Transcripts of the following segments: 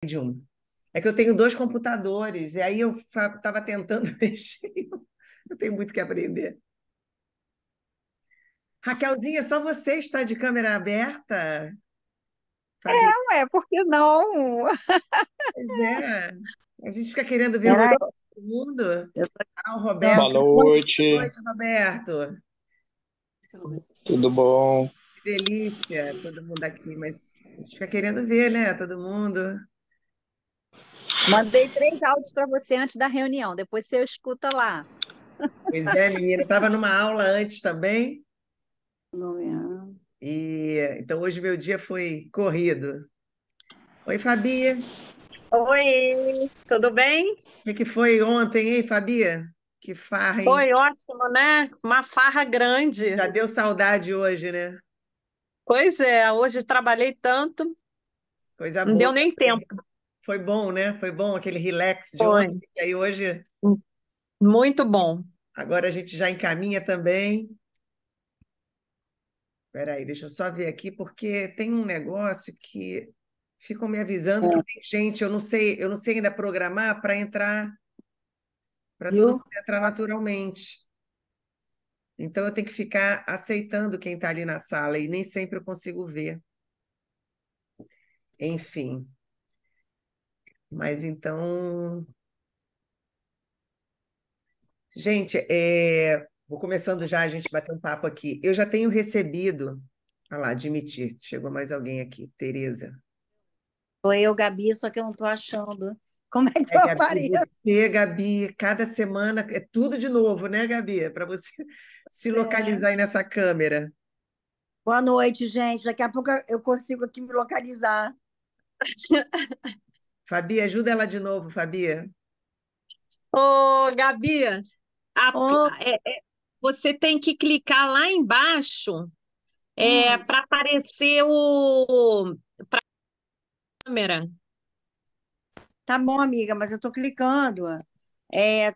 de um. É que eu tenho dois computadores, e aí eu estava tentando mexer. Eu tenho muito que aprender. Raquelzinha, só você está de câmera aberta? Fabi, Não é, por que não? pois é. A gente fica querendo ver o rosto Peraí, de todo mundo. eu tô Ah, o então, Roberto. Boa Boa noite, noite, Roberto. tudo bom? Que delícia, todo mundo aqui, mas a gente fica querendo ver, né? Todo mundo. mandei 3 áudios para você antes da reunião, depois você escuta lá. Pois é, menina, estava numa aula antes também, Não é? e então hoje meu dia foi corrido. Oi, Fabi. O Oi, tudo bem? que foi ontem, hein, Fabi? Que farra, hein? Foi ótimo, né? Uma farra grande. Já deu saudade hoje, né? Pois é, hoje trabalhei tanto, Coisa não boa deu nem também. tempo. Foi bom, né? Foi bom aquele relax de ontem. Foi E aí hoje, muito bom. agora a gente já encaminha também. Espera aí, deixa eu só ver aqui, porque tem um negócio que ficam me avisando que tem gente, eu não sei ainda programar para entrar, para todo Viu? mundo entrar naturalmente. Então eu tenho que ficar aceitando quem está ali na sala e nem sempre eu consigo ver. Enfim, mas então, gente, vou começando já a gente bater um papo aqui. Eu já tenho recebido, olha lá, admitir, chegou mais alguém aqui, Tereza. Sou eu, Gabi, só que eu não tô achando. Como é que É, eu Gabi, apareço? você, Gabi, cada semana é tudo de novo, né, Gabi? Para você se É. localizar aí nessa câmera. Boa noite, gente. Daqui a pouco eu consigo aqui me localizar. Fabi, ajuda ela de novo, Fabi. Ô, Gabi, Oh, você tem que clicar lá embaixo hum, para aparecer o câmera. tá bom, amiga, mas eu tô clicando.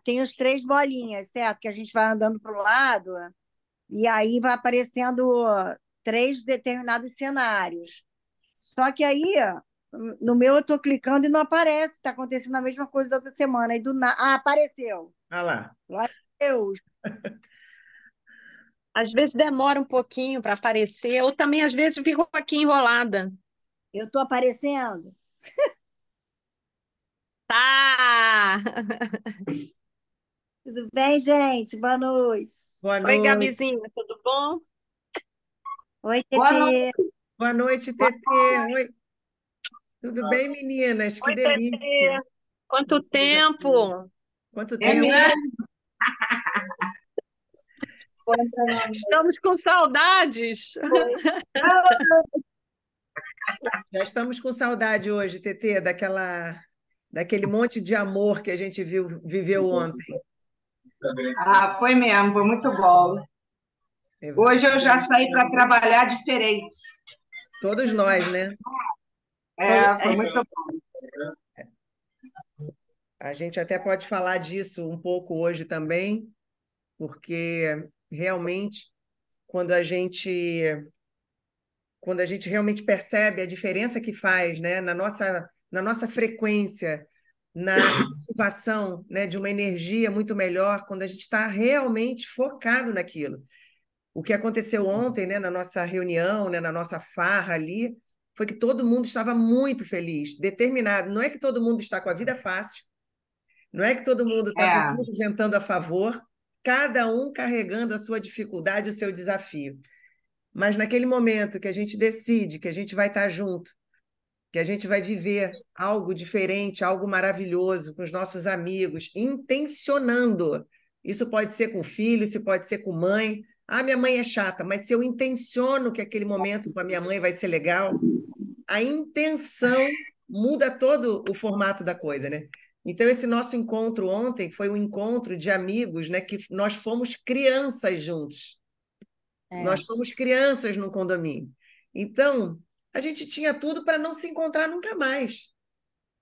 Tem os três bolinhas, certo? Que a gente vai andando para o lado e aí vai aparecendo três determinados cenários. Só que aí, no meu, eu estou clicando e não aparece. Está acontecendo a mesma coisa da outra semana. Aí do nada. Ah, apareceu. Olha lá. Glória a Deus. Às vezes demora um pouquinho para aparecer, ou também às vezes fico aqui enrolada. Eu estou aparecendo. Tá! Tudo bem, gente? Boa noite. Boa Oi, noite. Gabizinha, tudo bom? Oi, Boa noite. Tetê. Boa noite, Tetê. Oi, tudo bem, meninas? Que Oi, Tetê. delícia. Quanto Vocês aqui. tempo? Quanto É tempo? mesmo? Estamos com saudades. Já estamos com saudade hoje, Tetê, daquele monte de amor que a gente viveu ontem. Ah, foi mesmo, foi muito bom. É, Hoje eu já saí para trabalhar diferente. todos nós, né? Foi muito bom. A gente até pode falar disso um pouco hoje também, porque realmente, quando a gente, quando a gente realmente percebe a diferença que faz, né, na nossa frequência, na ativação, né, de uma energia muito melhor, quando a gente está realmente focado naquilo. O que aconteceu ontem, né, na nossa reunião, né, na nossa farra ali, foi que todo mundo estava muito feliz, determinado. Não é que todo mundo está com a vida fácil, não é que todo mundo está com É, tudo ventando a favor, cada um carregando a sua dificuldade, o seu desafio. Mas naquele momento que a gente decide que a gente vai estar junto, que a gente vai viver algo diferente, algo maravilhoso com os nossos amigos, intencionando. Isso pode ser com filho, isso pode ser com mãe. Ah, minha mãe é chata, mas se eu intenciono que aquele momento com a minha mãe vai ser legal, a intenção muda todo o formato da coisa, né? Então, esse nosso encontro ontem foi um encontro de amigos, né? Que nós fomos crianças juntos. É, Nós fomos crianças no condomínio. Então, a gente tinha tudo para não se encontrar nunca mais.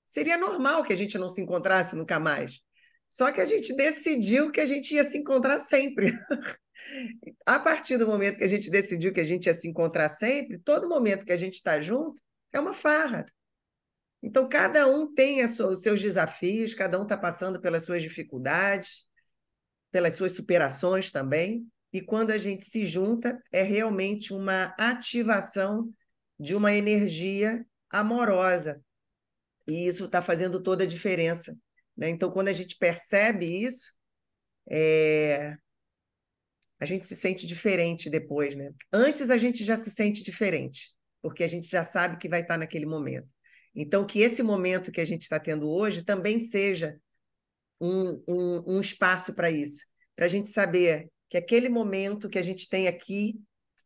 Seria normal que a gente não se encontrasse nunca mais. Só que a gente decidiu que a gente ia se encontrar sempre. A partir do momento que a gente decidiu que a gente ia se encontrar sempre, todo momento que a gente está junto é uma farra. Então, cada um tem os seus desafios, cada um está passando pelas suas dificuldades, pelas suas superações também. E quando a gente se junta, é realmente uma ativação de uma energia amorosa. E isso está fazendo toda a diferença, né? Então, quando a gente percebe isso, a gente se sente diferente depois, né? Antes a gente já se sente diferente, porque a gente já sabe que vai estar naquele momento. Então, que esse momento que a gente está tendo hoje também seja um espaço para isso, para a gente saber que aquele momento que a gente tem aqui,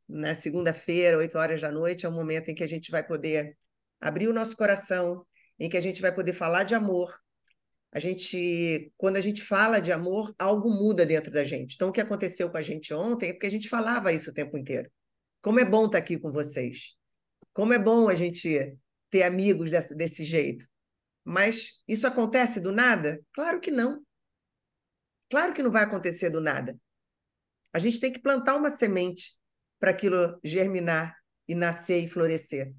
na segunda-feira, 8 horas da noite, é um momento em que a gente vai poder abrir o nosso coração, em que a gente vai poder falar de amor. Quando a gente fala de amor, algo muda dentro da gente. Então, o que aconteceu com a gente ontem é porque a gente falava isso o tempo inteiro. Como é bom estar aqui com vocês. Como é bom a gente ter amigos desse jeito. Mas isso acontece do nada? Claro que não. Claro que não vai acontecer do nada. A gente tem que plantar uma semente para aquilo germinar e nascer e florescer.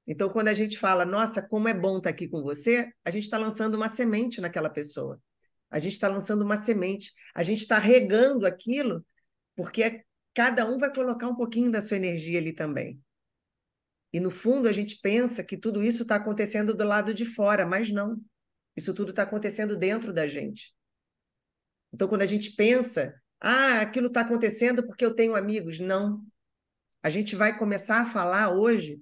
Então, quando a gente fala, nossa, como é bom estar aqui com você, a gente está lançando uma semente naquela pessoa. A gente está lançando uma semente. A gente está regando aquilo, porque cada um vai colocar um pouquinho da sua energia ali também. E, no fundo, a gente pensa que tudo isso está acontecendo do lado de fora, mas não. Isso tudo está acontecendo dentro da gente. Então, quando a gente pensa, aquilo está acontecendo porque eu tenho amigos, não. A gente vai começar a falar hoje,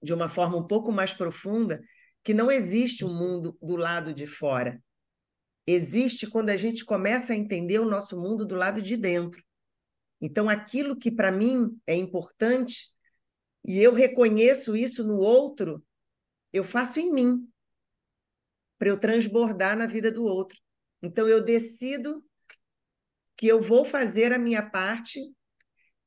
de uma forma um pouco mais profunda, que não existe um mundo do lado de fora. Existe quando a gente começa a entender o nosso mundo do lado de dentro. Então, aquilo que para mim é importante, e eu reconheço isso no outro, eu faço em mim, para eu transbordar na vida do outro. Então, eu decido que eu vou fazer a minha parte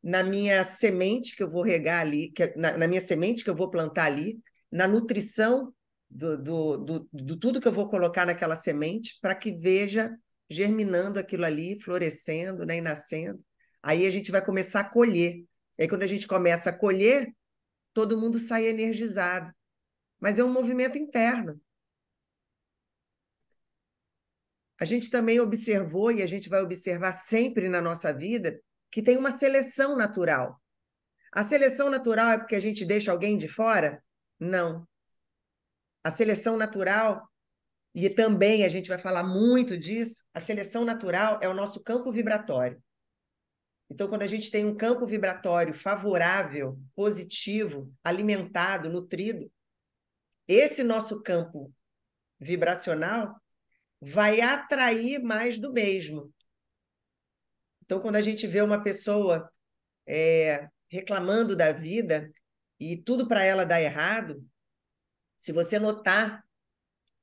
na minha semente que eu vou regar ali, na minha semente que eu vou plantar ali, na nutrição do tudo que eu vou colocar naquela semente, para que veja germinando aquilo ali, florescendo, né, e nascendo. Aí a gente vai começar a colher. Aí quando a gente começa a colher, todo mundo sai energizado. Mas é um movimento interno. A gente também observou, e a gente vai observar sempre na nossa vida, que tem uma seleção natural. A seleção natural é porque a gente deixa alguém de fora? Não. A seleção natural, e também a gente vai falar muito disso, a seleção natural é o nosso campo vibratório. Então, quando a gente tem um campo vibratório favorável, positivo, alimentado, nutrido, esse nosso campo vibracional vai atrair mais do mesmo. Então, quando a gente vê uma pessoa reclamando da vida e tudo para ela dá errado, se você notar,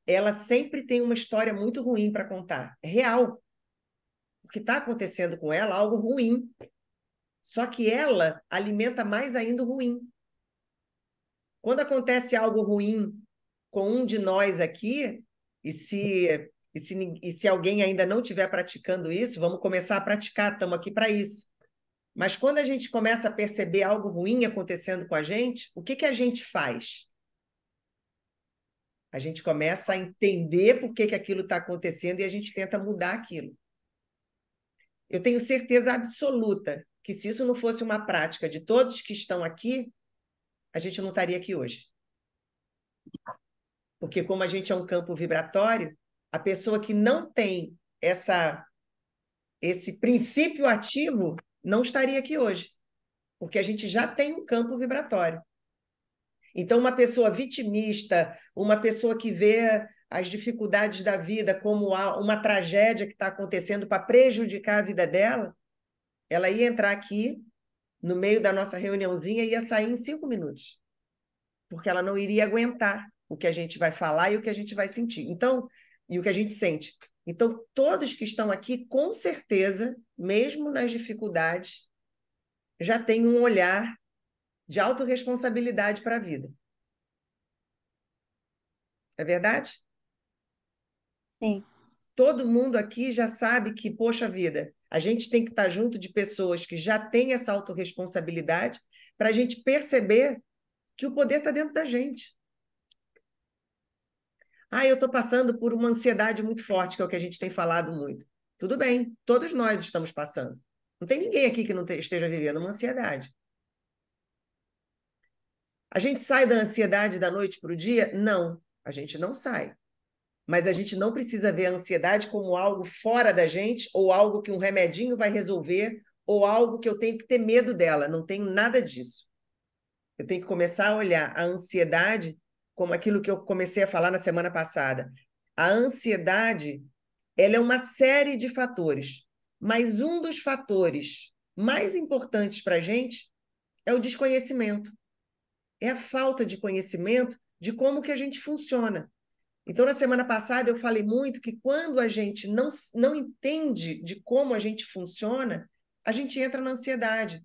ela sempre tem uma história muito ruim para contar. É real. O que está acontecendo com ela é algo ruim. Só que ela alimenta mais ainda o ruim. Quando acontece algo ruim com um de nós aqui, e se alguém ainda não estiver praticando isso, vamos começar a praticar, estamos aqui para isso. Mas quando a gente começa a perceber algo ruim acontecendo com a gente, o que que a gente faz? A gente começa a entender por que que aquilo está acontecendo e a gente tenta mudar aquilo. Eu tenho certeza absoluta que se isso não fosse uma prática de todos que estão aqui, a gente não estaria aqui hoje. Porque como a gente é um campo vibratório, a pessoa que não tem esse princípio ativo não estaria aqui hoje. Porque a gente já tem um campo vibratório. Então, uma pessoa vitimista, uma pessoa que vê as dificuldades da vida como uma tragédia que está acontecendo para prejudicar a vida dela, ela ia entrar aqui no meio da nossa reuniãozinha e ia sair em 5 minutos, porque ela não iria aguentar o que a gente vai falar e o que a gente vai sentir. Então, e o que a gente sente. Então, todos que estão aqui, com certeza, mesmo nas dificuldades, já têm um olhar de autorresponsabilidade para a vida. É verdade? Sim. Todo mundo aqui já sabe que, poxa vida, a gente tem que estar junto de pessoas que já têm essa autorresponsabilidade para a gente perceber que o poder está dentro da gente. Ah, eu estou passando por uma ansiedade muito forte, que é o que a gente tem falado muito. Tudo bem, todos nós estamos passando. Não tem ninguém aqui que não esteja vivendo uma ansiedade. A gente sai da ansiedade da noite para o dia? Não, a gente não sai. Mas a gente não precisa ver a ansiedade como algo fora da gente, ou algo que um remedinho vai resolver, ou algo que eu tenho que ter medo dela. Não tenho nada disso. Eu tenho que começar a olhar a ansiedade como aquilo que eu comecei a falar na semana passada. A ansiedade, ela é uma série de fatores, mas um dos fatores mais importantes para a gente é o desconhecimento. É a falta de conhecimento de como que a gente funciona. Então, na semana passada, eu falei muito que quando a gente não entende de como a gente funciona, a gente entra na ansiedade,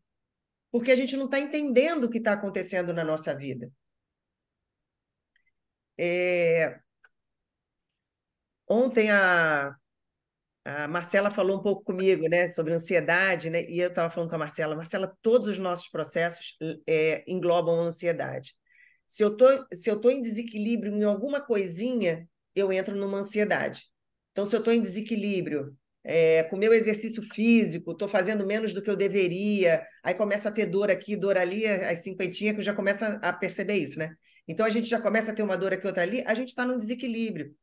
porque a gente não está entendendo o que está acontecendo na nossa vida. Ontem a Marcela falou um pouco comigo, né, sobre ansiedade, né, e eu estava falando com a Marcela, Marcela, todos os nossos processos englobam a ansiedade. Se eu tô em desequilíbrio em alguma coisinha, eu entro numa ansiedade. Então, se eu estou em desequilíbrio com o meu exercício físico, estou fazendo menos do que eu deveria, aí começa a ter dor aqui, dor ali, as cinquentinhas, que já começa a perceber isso, né? Então, a gente já começa a ter uma dor aqui, outra ali, a gente está num desequilíbrio.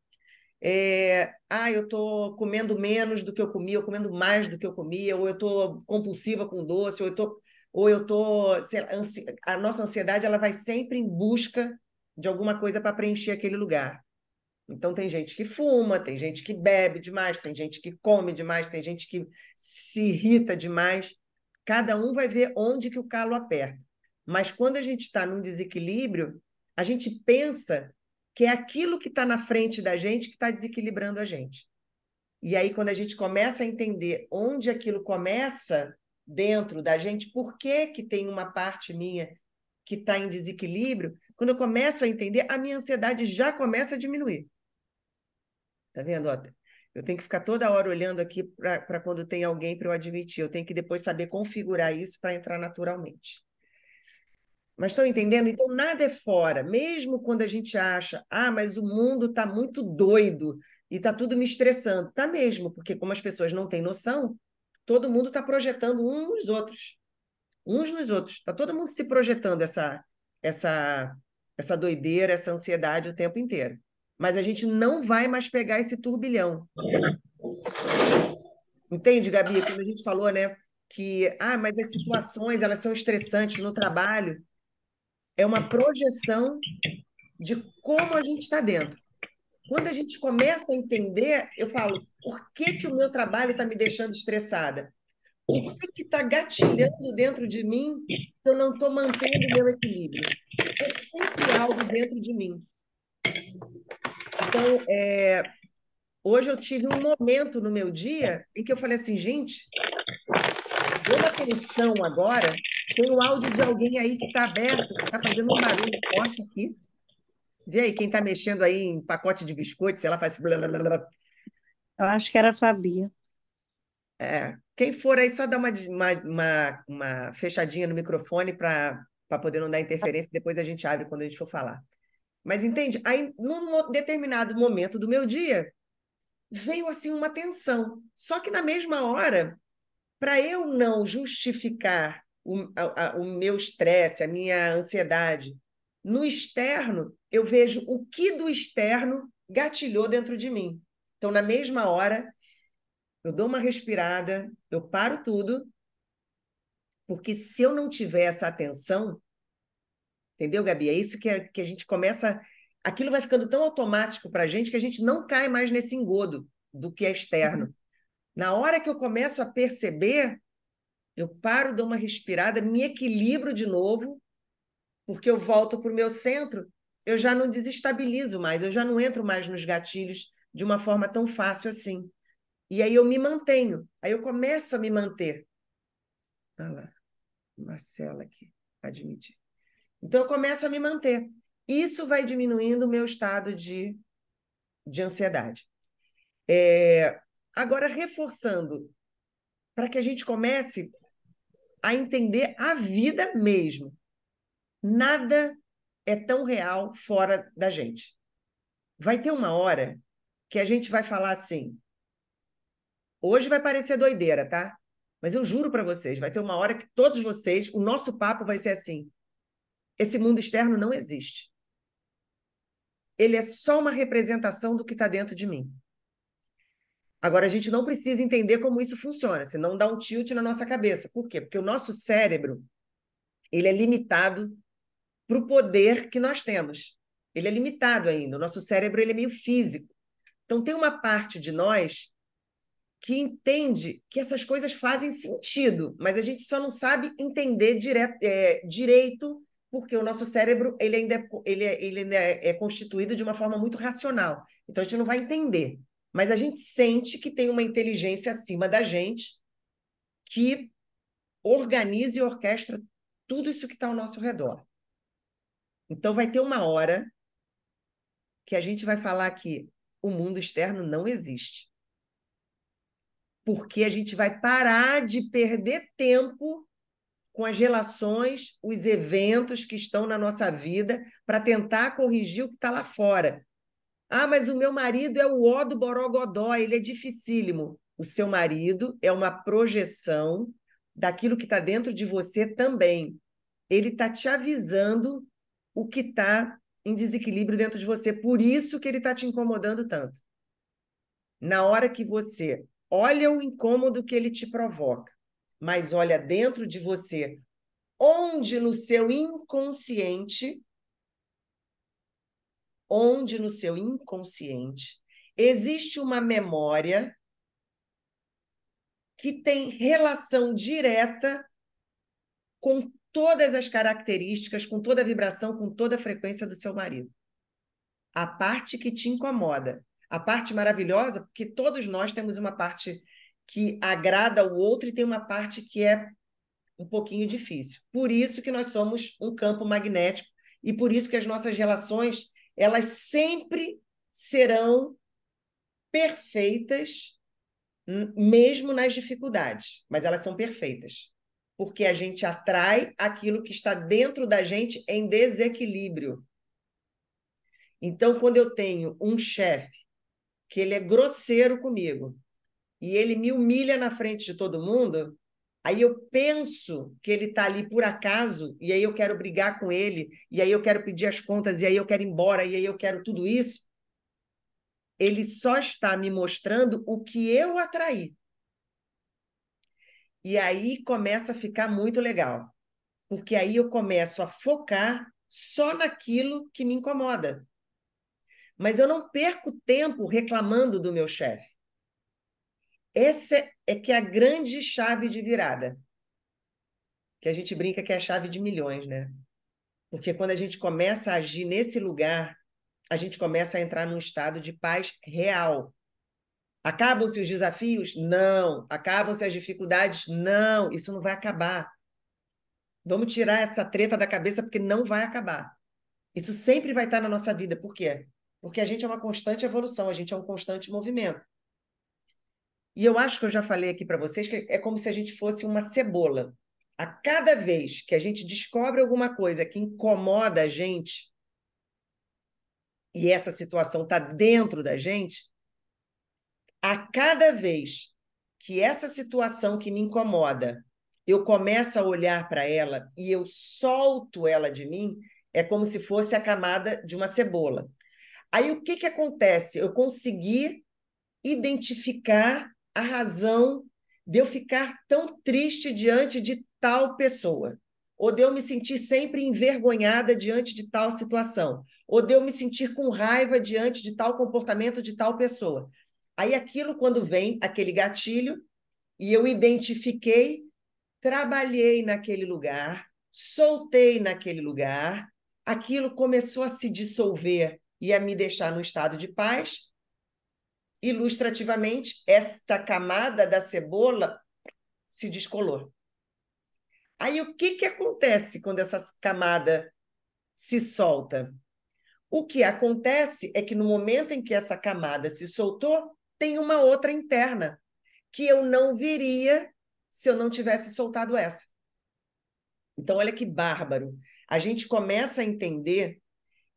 Eu estou comendo menos do que eu comia, ou comendo mais do que eu comia, ou eu estou compulsiva com doce, a nossa ansiedade ela vai sempre em busca de alguma coisa para preencher aquele lugar. Então tem gente que fuma, tem gente que bebe demais, tem gente que come demais, tem gente que se irrita demais. Cada um vai ver onde que o calo aperta. Mas quando a gente está num desequilíbrio, a gente pensa que é aquilo que está na frente da gente que está desequilibrando a gente. E aí, quando a gente começa a entender onde aquilo começa dentro da gente, por que que tem uma parte minha que está em desequilíbrio, quando eu começo a entender, a minha ansiedade já começa a diminuir. Tá vendo? Ó, eu tenho que ficar toda hora olhando aqui para quando tem alguém para eu admitir. Eu tenho que depois saber configurar isso para entrar naturalmente. Mas estão entendendo? Então, nada é fora. Mesmo quando a gente acha, mas o mundo está muito doido e está tudo me estressando. Está mesmo, porque como as pessoas não têm noção, todo mundo está projetando uns nos outros. Uns nos outros. Está todo mundo se projetando essa, essa doideira, essa ansiedade o tempo inteiro. Mas a gente não vai mais pegar esse turbilhão. Entende, Gabi? Quando a gente falou, né, que mas as situações elas são estressantes no trabalho, é uma projeção de como a gente está dentro. Quando a gente começa a entender, eu falo, por que que o meu trabalho está me deixando estressada? O que está gatilhando dentro de mim que eu não estou mantendo o meu equilíbrio? É sempre algo dentro de mim. Então, hoje eu tive um momento no meu dia em que eu falei assim, gente, deu uma tensão agora, tem o áudio de alguém aí que está aberto, que está fazendo um barulho forte aqui. Vê aí quem está mexendo aí em pacote de biscoito, sei lá, faz blá, blá, blá, blá. Eu acho que era a Fabi. Quem for aí, só dá uma fechadinha no microfone para poder não dar interferência, depois a gente abre quando a gente for falar. Mas entende? Aí, num determinado momento do meu dia, veio assim uma tensão. Só que na mesma hora, para eu não justificar o meu estresse, a minha ansiedade no externo, eu vejo o que do externo gatilhou dentro de mim. Então, na mesma hora, eu dou uma respirada, eu paro tudo, porque se eu não tiver essa atenção, entendeu, Gabi? É isso que a gente começa. Aquilo vai ficando tão automático para a gente que a gente não cai mais nesse engodo do que é externo. Na hora que eu começo a perceber, eu paro, dou uma respirada, me equilibro de novo, porque eu volto para o meu centro, eu já não desestabilizo mais, eu já não entro mais nos gatilhos de uma forma tão fácil assim. E aí eu me mantenho, aí eu começo a me manter. Olha lá, Marcela aqui, admitir. Então eu começo a me manter. Isso vai diminuindo o meu estado de ansiedade. Agora, reforçando, para que a gente comece a entender a vida mesmo. Nada é tão real fora da gente. vai ter uma hora que a gente vai falar assim, hoje vai parecer doideira, tá? Mas eu juro para vocês, vai ter uma hora que todos vocês, o nosso papo vai ser assim, esse mundo externo não existe. Ele é só uma representação do que está dentro de mim. Agora, a gente não precisa entender como isso funciona, senão dá um tilt na nossa cabeça. Por quê? Porque o nosso cérebro, ele é limitado para o poder que nós temos. Ele é limitado ainda. O nosso cérebro, ele é meio físico. Então, tem uma parte de nós que entende que essas coisas fazem sentido, mas a gente só não sabe entender direito, porque o nosso cérebro ele ainda é constituído de uma forma muito racional. Então, a gente não vai entender. Mas a gente sente que tem uma inteligência acima da gente que organiza e orquestra tudo isso que está ao nosso redor. Então, vai ter uma hora que a gente vai falar que o mundo externo não existe. Porque a gente vai parar de perder tempo com as relações, os eventos que estão na nossa vida para tentar corrigir o que está lá fora. Ah, mas o meu marido é o ó do borogodó, ele é dificílimo. O seu marido é uma projeção daquilo que está dentro de você também. Ele está te avisando o que está em desequilíbrio dentro de você. Por isso que ele está te incomodando tanto. Na hora que você olha o incômodo que ele te provoca, mas olha dentro de você, onde no seu inconsciente existe uma memória que tem relação direta com todas as características, com toda a vibração, com toda a frequência do seu marido. A parte que te incomoda. A parte maravilhosa, porque todos nós temos uma parte que agrada ao outro e tem uma parte que é um pouquinho difícil. Por isso que nós somos um campo magnético e por isso que as nossas relações, elas sempre serão perfeitas, mesmo nas dificuldades, mas elas são perfeitas, porque a gente atrai aquilo que está dentro da gente em desequilíbrio. Então, quando eu tenho um chefe que ele é grosseiro comigo e ele me humilha na frente de todo mundo, aí eu penso que ele está ali por acaso, e aí eu quero brigar com ele, e aí eu quero pedir as contas, e aí eu quero ir embora, e aí eu quero tudo isso. Ele só está me mostrando o que eu atraí. E aí começa a ficar muito legal, porque aí eu começo a focar só naquilo que me incomoda. Mas eu não perco tempo reclamando do meu chefe. Essa é que é a grande chave de virada, que a gente brinca que é a chave de milhões, né? Porque quando a gente começa a agir nesse lugar, a gente começa a entrar num estado de paz real. Acabam-se os desafios? Não. Acabam-se as dificuldades? Não. Isso não vai acabar. Vamos tirar essa treta da cabeça porque não vai acabar. Isso sempre vai estar na nossa vida. Por quê? Porque a gente é uma constante evolução, a gente é um constante movimento. E eu acho que eu já falei aqui para vocês que é como se a gente fosse uma cebola. A cada vez que a gente descobre alguma coisa que incomoda a gente, e essa situação está dentro da gente, a cada vez que essa situação que me incomoda, eu começo a olhar para ela e eu solto ela de mim, é como se fosse a camada de uma cebola. Aí o que acontece? Eu consegui identificar a razão de eu ficar tão triste diante de tal pessoa, ou de eu me sentir sempre envergonhada diante de tal situação, ou de eu me sentir com raiva diante de tal comportamento de tal pessoa. Aí aquilo, quando vem, aquele gatilho, e eu identifiquei, trabalhei naquele lugar, soltei naquele lugar, aquilo começou a se dissolver e a me deixar no estado de paz. Ilustrativamente, esta camada da cebola se descolou. Aí o que acontece quando essa camada se solta? O que acontece é que no momento em que essa camada se soltou, tem uma outra interna, que eu não viria se eu não tivesse soltado essa. Então, olha que bárbaro. A gente começa a entender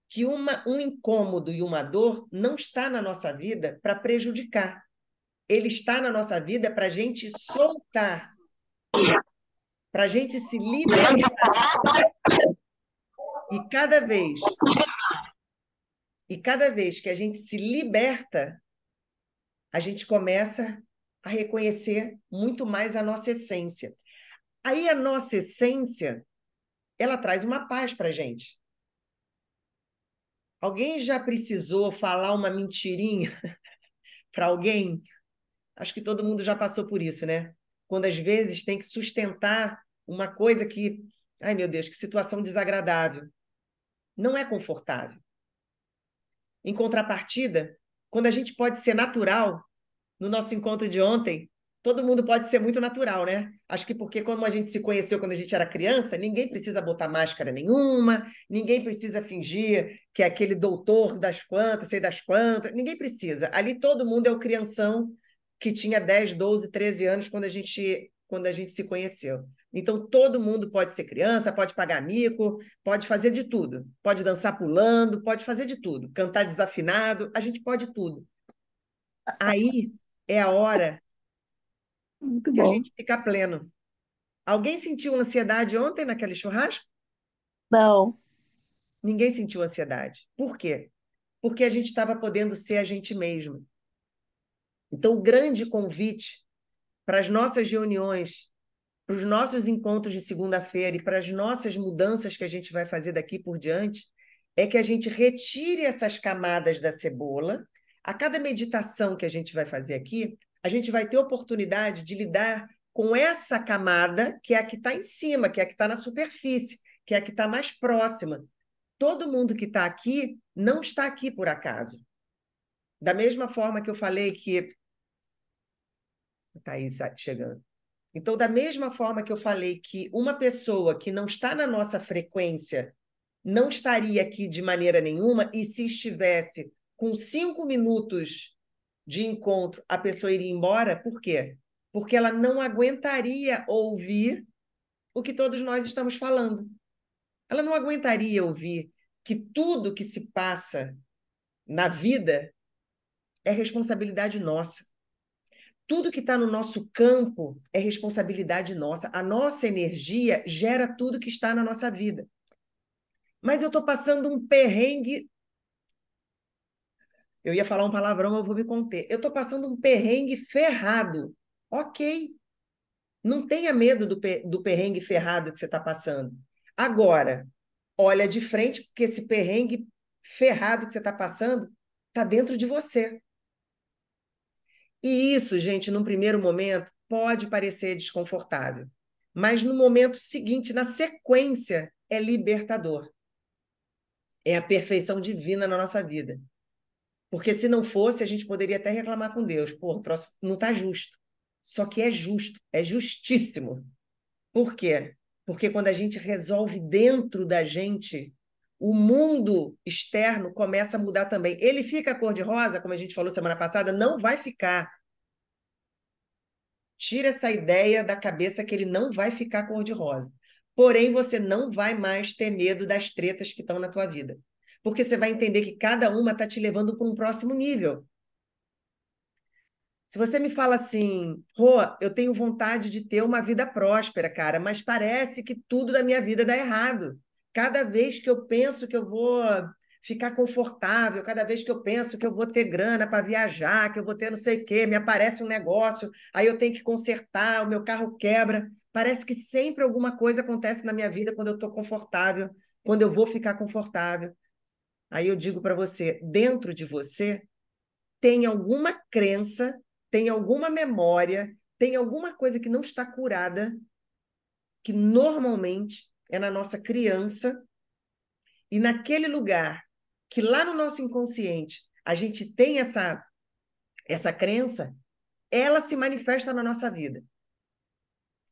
que um incômodo e uma dor não está na nossa vida para prejudicar. Ele está na nossa vida para a gente soltar, para a gente se libertar. E cada vez que a gente se liberta, a gente começa a reconhecer muito mais a nossa essência. Aí a nossa essência, ela traz uma paz para a gente. Alguém já precisou falar uma mentirinha para alguém? Acho que todo mundo já passou por isso, né? Quando às vezes tem que sustentar uma coisa que, ai meu Deus, que situação desagradável. Não é confortável. Em contrapartida, quando a gente pode ser natural, no nosso encontro de ontem, todo mundo pode ser muito natural, né? Acho que porque como a gente se conheceu quando a gente era criança, ninguém precisa botar máscara nenhuma, ninguém precisa fingir que é aquele doutor das quantas, sei das quantas, ninguém precisa. Ali todo mundo é o crianção que tinha 10, 12, 13 anos quando a gente se conheceu. Então, todo mundo pode ser criança, pode pagar mico, pode fazer de tudo. Pode dançar pulando, pode fazer de tudo. Cantar desafinado, a gente pode tudo. Aí é a hora Muito que a bom. gente fica pleno. Alguém sentiu ansiedade ontem naquele churrasco? Não. Ninguém sentiu ansiedade. Por quê? Porque a gente estava podendo ser a gente mesmo. Então, o grande convite para as nossas reuniões, para os nossos encontros de segunda-feira e para as nossas mudanças que a gente vai fazer daqui por diante, é que a gente retire essas camadas da cebola. A cada meditação que a gente vai fazer aqui, a gente vai ter oportunidade de lidar com essa camada, que é a que está em cima, que é a que está na superfície, que é a que está mais próxima. Todo mundo que está aqui não está aqui por acaso. Da mesma forma que eu falei que... Thaís chegando. Então, da mesma forma que eu falei que uma pessoa que não está na nossa frequência não estaria aqui de maneira nenhuma, e se estivesse com 5 minutos de encontro, a pessoa iria embora, por quê? Porque ela não aguentaria ouvir o que todos nós estamos falando. Ela não aguentaria ouvir que tudo que se passa na vida é responsabilidade nossa. Tudo que está no nosso campo é responsabilidade nossa. A nossa energia gera tudo que está na nossa vida. Mas eu estou passando um perrengue. Eu ia falar um palavrão, eu vou me conter. Eu estou passando um perrengue ferrado. Ok. Não tenha medo do perrengue ferrado que você está passando. Agora, olha de frente, porque esse perrengue ferrado que você está passando está dentro de você. E isso, gente, num primeiro momento, pode parecer desconfortável. Mas no momento seguinte, na sequência, é libertador. É a perfeição divina na nossa vida. Porque se não fosse, a gente poderia até reclamar com Deus. Pô, o troço não está justo. Só que é justo, é justíssimo. Por quê? Porque quando a gente resolve dentro da gente, o mundo externo começa a mudar também. Ele fica cor-de-rosa, como a gente falou semana passada? Não vai ficar. Tira essa ideia da cabeça que ele não vai ficar cor-de-rosa. Porém, você não vai mais ter medo das tretas que estão na tua vida. Porque você vai entender que cada uma está te levando para um próximo nível. Se você me fala assim, Rô, eu tenho vontade de ter uma vida próspera, cara, mas parece que tudo da minha vida dá errado. Cada vez que eu penso que eu vou ficar confortável, cada vez que eu penso que eu vou ter grana para viajar, que eu vou ter não sei o quê, me aparece um negócio, aí eu tenho que consertar, o meu carro quebra. Parece que sempre alguma coisa acontece na minha vida quando eu estou confortável, quando eu vou ficar confortável. Aí eu digo para você, dentro de você tem alguma crença, tem alguma memória, tem alguma coisa que não está curada, que normalmente é na nossa criança, e naquele lugar que lá no nosso inconsciente a gente tem essa crença, ela se manifesta na nossa vida.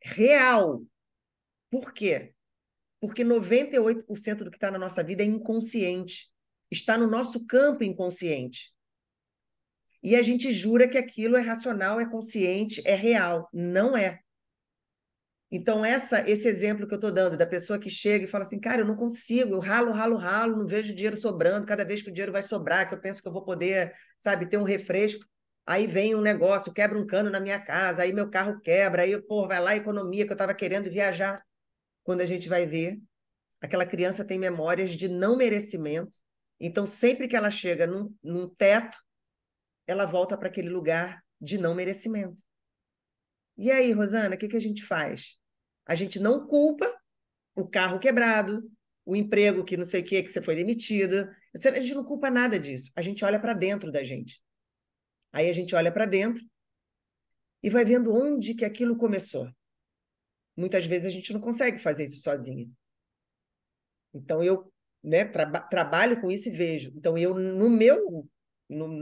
Real. Por quê? Porque 98% do que está na nossa vida é inconsciente. Está no nosso campo inconsciente. E a gente jura que aquilo é racional, é consciente, é real. Não é. Então, esse exemplo que eu estou dando, da pessoa que chega e fala assim, cara, eu não consigo, eu ralo, ralo, ralo, não vejo dinheiro sobrando, cada vez que o dinheiro vai sobrar, que eu penso que eu vou poder, sabe, ter um refresco, aí vem um negócio, quebra um cano na minha casa, aí meu carro quebra, aí, pô, vai lá a economia que eu estava querendo viajar. Quando a gente vai ver, aquela criança tem memórias de não merecimento, então sempre que ela chega num teto, ela volta para aquele lugar de não merecimento. E aí, Rosana, o que a gente faz? A gente não culpa o carro quebrado, o emprego que não sei o que você foi demitida. A gente não culpa nada disso. A gente olha para dentro da gente. Aí a gente olha para dentro e vai vendo onde que aquilo começou. Muitas vezes a gente não consegue fazer isso sozinha. Então eu, né, trabalho com isso e vejo. Então eu, no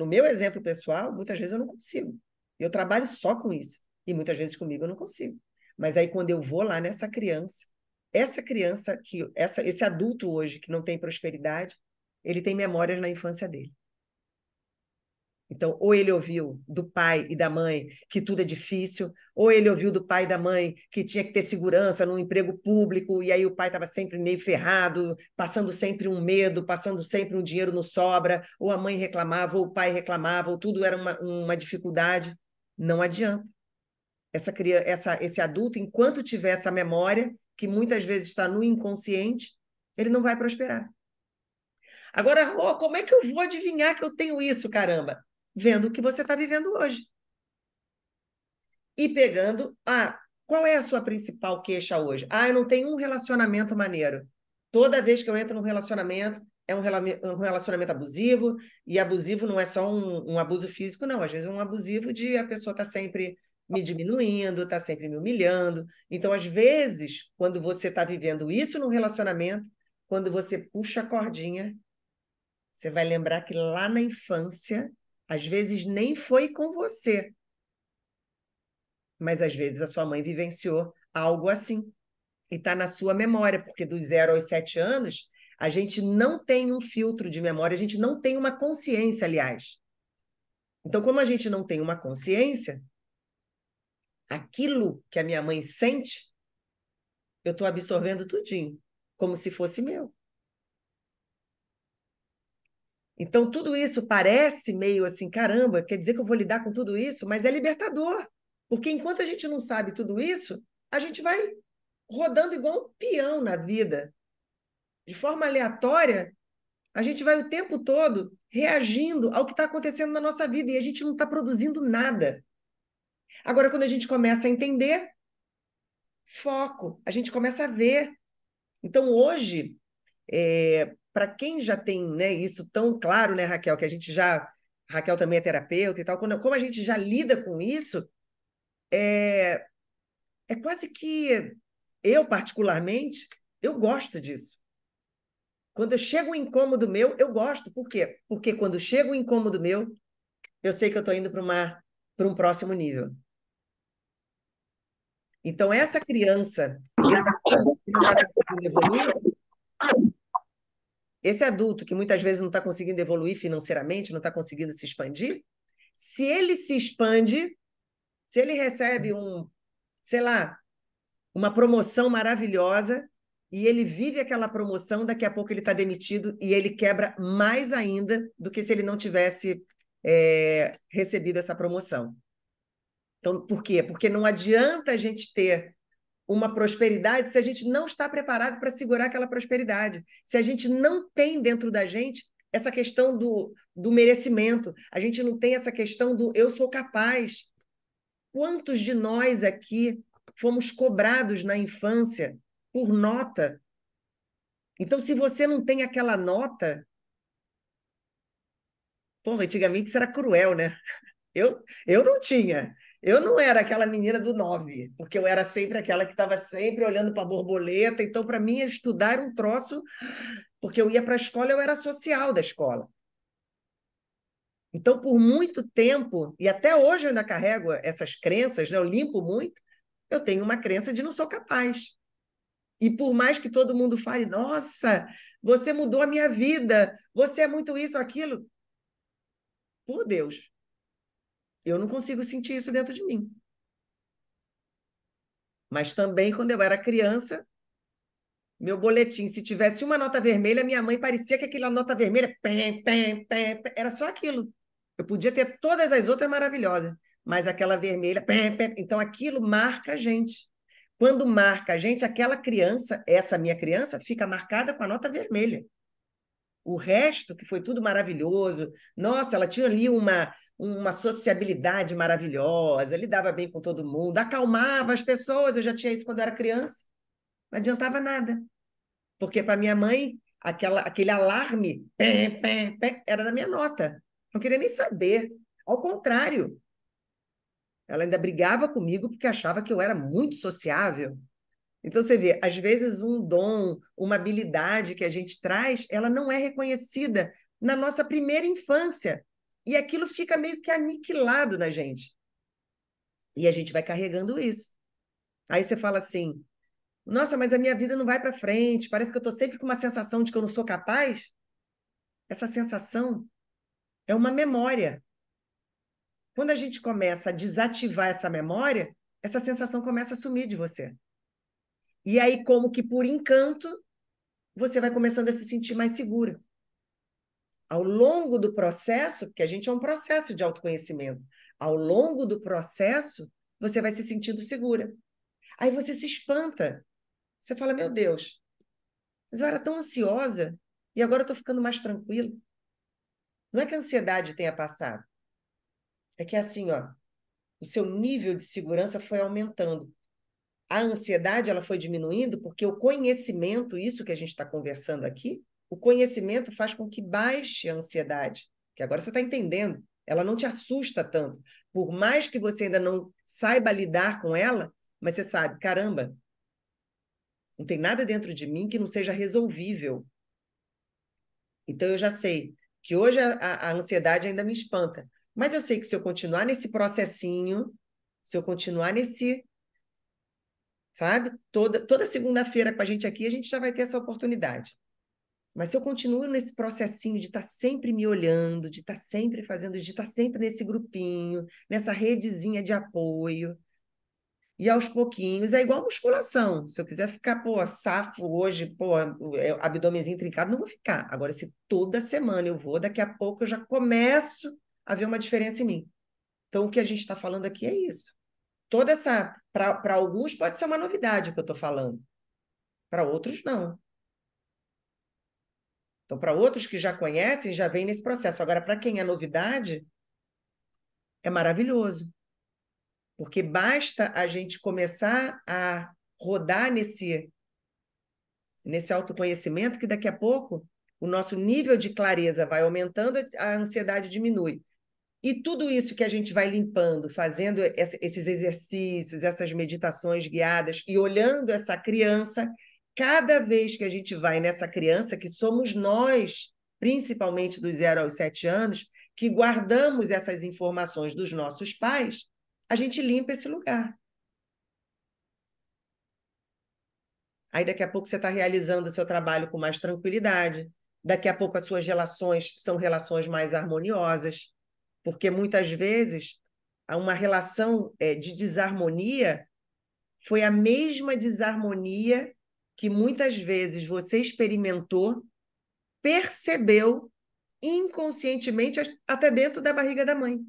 meu exemplo pessoal, muitas vezes eu não consigo. Eu trabalho só com isso. E muitas vezes comigo eu não consigo. Mas aí quando eu vou lá nessa criança, essa criança, esse adulto hoje que não tem prosperidade, ele tem memórias na infância dele. Então, ou ele ouviu do pai e da mãe que tudo é difícil, ou ele ouviu do pai e da mãe que tinha que ter segurança num emprego público, e aí o pai estava sempre meio ferrado, passando sempre um medo, passando sempre um dinheiro no sobra, ou a mãe reclamava, ou o pai reclamava, ou tudo era uma dificuldade. Não adianta. Esse adulto, enquanto tiver essa memória, que muitas vezes está no inconsciente, ele não vai prosperar. Agora, como é que eu vou adivinhar que eu tenho isso, caramba? Vendo o que você está vivendo hoje. E pegando, qual é a sua principal queixa hoje? Eu não tenho um relacionamento maneiro. Toda vez que eu entro num relacionamento, é um relacionamento abusivo, e abusivo não é só um abuso físico, não. Às vezes é um abusivo de a pessoa está sempre me diminuindo, está sempre me humilhando. Então, às vezes, quando você está vivendo isso num relacionamento, quando você puxa a cordinha, você vai lembrar que lá na infância, às vezes nem foi com você, mas às vezes a sua mãe vivenciou algo assim. E está na sua memória, porque dos 0 aos 7 anos, a gente não tem um filtro de memória, a gente não tem uma consciência, aliás. Então, como a gente não tem uma consciência, aquilo que a minha mãe sente, eu estou absorvendo tudinho, como se fosse meu. Então, tudo isso parece meio assim, caramba, quer dizer que eu vou lidar com tudo isso, mas é libertador. Porque enquanto a gente não sabe tudo isso, a gente vai rodando igual um peão na vida. De forma aleatória, a gente vai o tempo todo reagindo ao que está acontecendo na nossa vida e a gente não está produzindo nada. Agora, quando a gente começa a entender, foco, a gente começa a ver. Então, hoje, para quem já tem, né, isso tão claro, né, Raquel, que a gente já. Raquel também é terapeuta e tal, como a gente já lida com isso, é quase que eu, particularmente, eu gosto disso. Quando chega um incômodo meu, eu gosto. Por quê? Porque quando chega um incômodo meu, eu sei que eu estou indo para um próximo nível. Então, essa criança, esse adulto que não está conseguindo evoluir, esse adulto que muitas vezes não está conseguindo evoluir financeiramente, não está conseguindo se expandir, se ele se expande, se ele recebe sei lá, uma promoção maravilhosa e ele vive aquela promoção, daqui a pouco ele está demitido e ele quebra mais ainda do que se ele não tivesse recebido essa promoção. Então, por quê? Porque não adianta a gente ter uma prosperidade se a gente não está preparado para segurar aquela prosperidade. Se a gente não tem dentro da gente essa questão do merecimento, a gente não tem essa questão do eu sou capaz. Quantos de nós aqui fomos cobrados na infância por nota? Então, se você não tem aquela nota, antigamente isso era cruel, né? Eu não tinha. Eu não era aquela menina do 9, porque eu era sempre aquela que estava sempre olhando para a borboleta. Então, para mim, estudar era um troço, porque eu ia para a escola, eu era social da escola. Então, por muito tempo, e até hoje eu ainda carrego essas crenças, né? Eu limpo muito, eu tenho uma crença de não sou capaz. E por mais que todo mundo fale, nossa, você mudou a minha vida, você é muito isso, aquilo, por Deus, eu não consigo sentir isso dentro de mim. Mas também, quando eu era criança, meu boletim, se tivesse uma nota vermelha, minha mãe parecia que aquela nota vermelha, pem, pem, pem, pem, era só aquilo. Eu podia ter todas as outras maravilhosas, mas aquela vermelha, pem, pem, então aquilo marca a gente. Quando marca a gente, aquela criança, essa minha criança, fica marcada com a nota vermelha. O resto, que foi tudo maravilhoso, nossa, ela tinha ali uma sociabilidade maravilhosa, lidava bem com todo mundo, acalmava as pessoas, eu já tinha isso quando eu era criança, não adiantava nada. Porque para minha mãe, aquele alarme, pé, pé, pé, era na minha nota. Não queria nem saber. Ao contrário, ela ainda brigava comigo porque achava que eu era muito sociável. Então, você vê, às vezes um dom, uma habilidade que a gente traz, ela não é reconhecida na nossa primeira infância. E aquilo fica meio que aniquilado na gente. E a gente vai carregando isso. Aí você fala assim, nossa, mas a minha vida não vai para frente, parece que eu estou sempre com uma sensação de que eu não sou capaz. Essa sensação é uma memória. Quando a gente começa a desativar essa memória, essa sensação começa a sumir de você. E aí, como que por encanto, você vai começando a se sentir mais segura. Ao longo do processo, porque a gente é um processo de autoconhecimento, ao longo do processo, você vai se sentindo segura. Aí você se espanta. Você fala, meu Deus, mas eu era tão ansiosa e agora eu estou ficando mais tranquila. Não é que a ansiedade tenha passado. É que assim, ó, o seu nível de segurança foi aumentando. A ansiedade ela foi diminuindo porque o conhecimento, isso que a gente está conversando aqui, o conhecimento faz com que baixe a ansiedade, que agora você está entendendo, ela não te assusta tanto. Por mais que você ainda não saiba lidar com ela, mas você sabe, caramba, não tem nada dentro de mim que não seja resolvível. Então eu já sei que hoje a ansiedade ainda me espanta, mas eu sei que se eu continuar nesse processinho, se eu continuar nesse, sabe? Toda segunda-feira com a gente já vai ter essa oportunidade. Mas se eu continuo nesse processinho de estar sempre me olhando, de estar sempre fazendo, de estar sempre nesse grupinho, nessa redezinha de apoio, e aos pouquinhos, é igual musculação. Se eu quiser ficar, pô, safo hoje, pô, abdômenzinho trincado, não vou ficar. Agora, se toda semana eu vou, daqui a pouco eu já começo a ver uma diferença em mim. Então, o que a gente está falando aqui é isso. Toda essa, para alguns pode ser uma novidade o que eu estou falando, para outros não. Então, para outros que já conhecem, já vem nesse processo. Agora, para quem é novidade, é maravilhoso, porque basta a gente começar a rodar nesse autoconhecimento que daqui a pouco o nosso nível de clareza vai aumentando, a ansiedade diminui. E tudo isso que a gente vai limpando, fazendo esses exercícios, essas meditações guiadas e olhando essa criança, cada vez que a gente vai nessa criança, que somos nós, principalmente dos 0 aos 7 anos, que guardamos essas informações dos nossos pais, a gente limpa esse lugar. Aí daqui a pouco você está realizando o seu trabalho com mais tranquilidade, daqui a pouco as suas relações são relações mais harmoniosas, porque muitas vezes uma relação de desarmonia foi a mesma desarmonia que muitas vezes você experimentou, percebeu inconscientemente até dentro da barriga da mãe.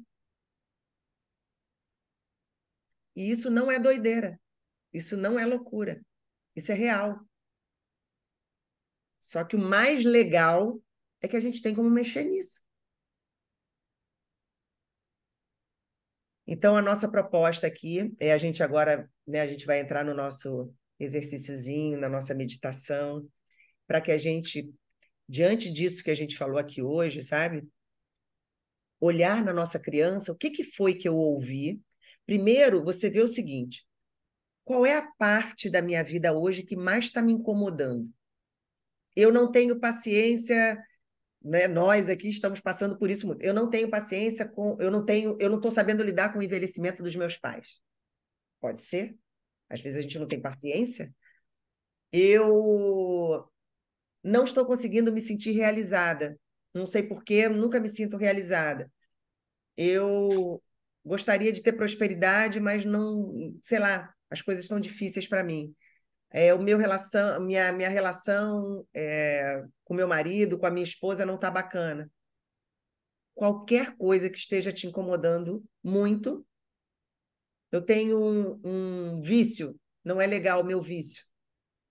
E isso não é doideira, isso não é loucura, isso é real. Só que o mais legal é que a gente tem como mexer nisso. Então, a nossa proposta aqui é a gente agora, né, a gente vai entrar no nosso exercíciozinho, na nossa meditação, para que a gente, diante disso que a gente falou aqui hoje, sabe? Olhar na nossa criança, o que que foi que eu ouvi? Primeiro, você vê o seguinte, qual é a parte da minha vida hoje que mais está me incomodando? Eu não tenho paciência, né? Nós aqui estamos passando por isso muito. Eu não tenho paciência eu não estou sabendo lidar com o envelhecimento dos meus pais. Pode ser? Às vezes a gente não tem paciência. Eu não estou conseguindo me sentir realizada. Não sei por quê, nunca me sinto realizada. Eu gostaria de ter prosperidade, mas não, sei lá, as coisas estão difíceis para mim. Minha relação com meu marido, com a minha esposa não está bacana. Qualquer coisa que esteja te incomodando muito. Eu tenho um vício, não é legal o meu vício.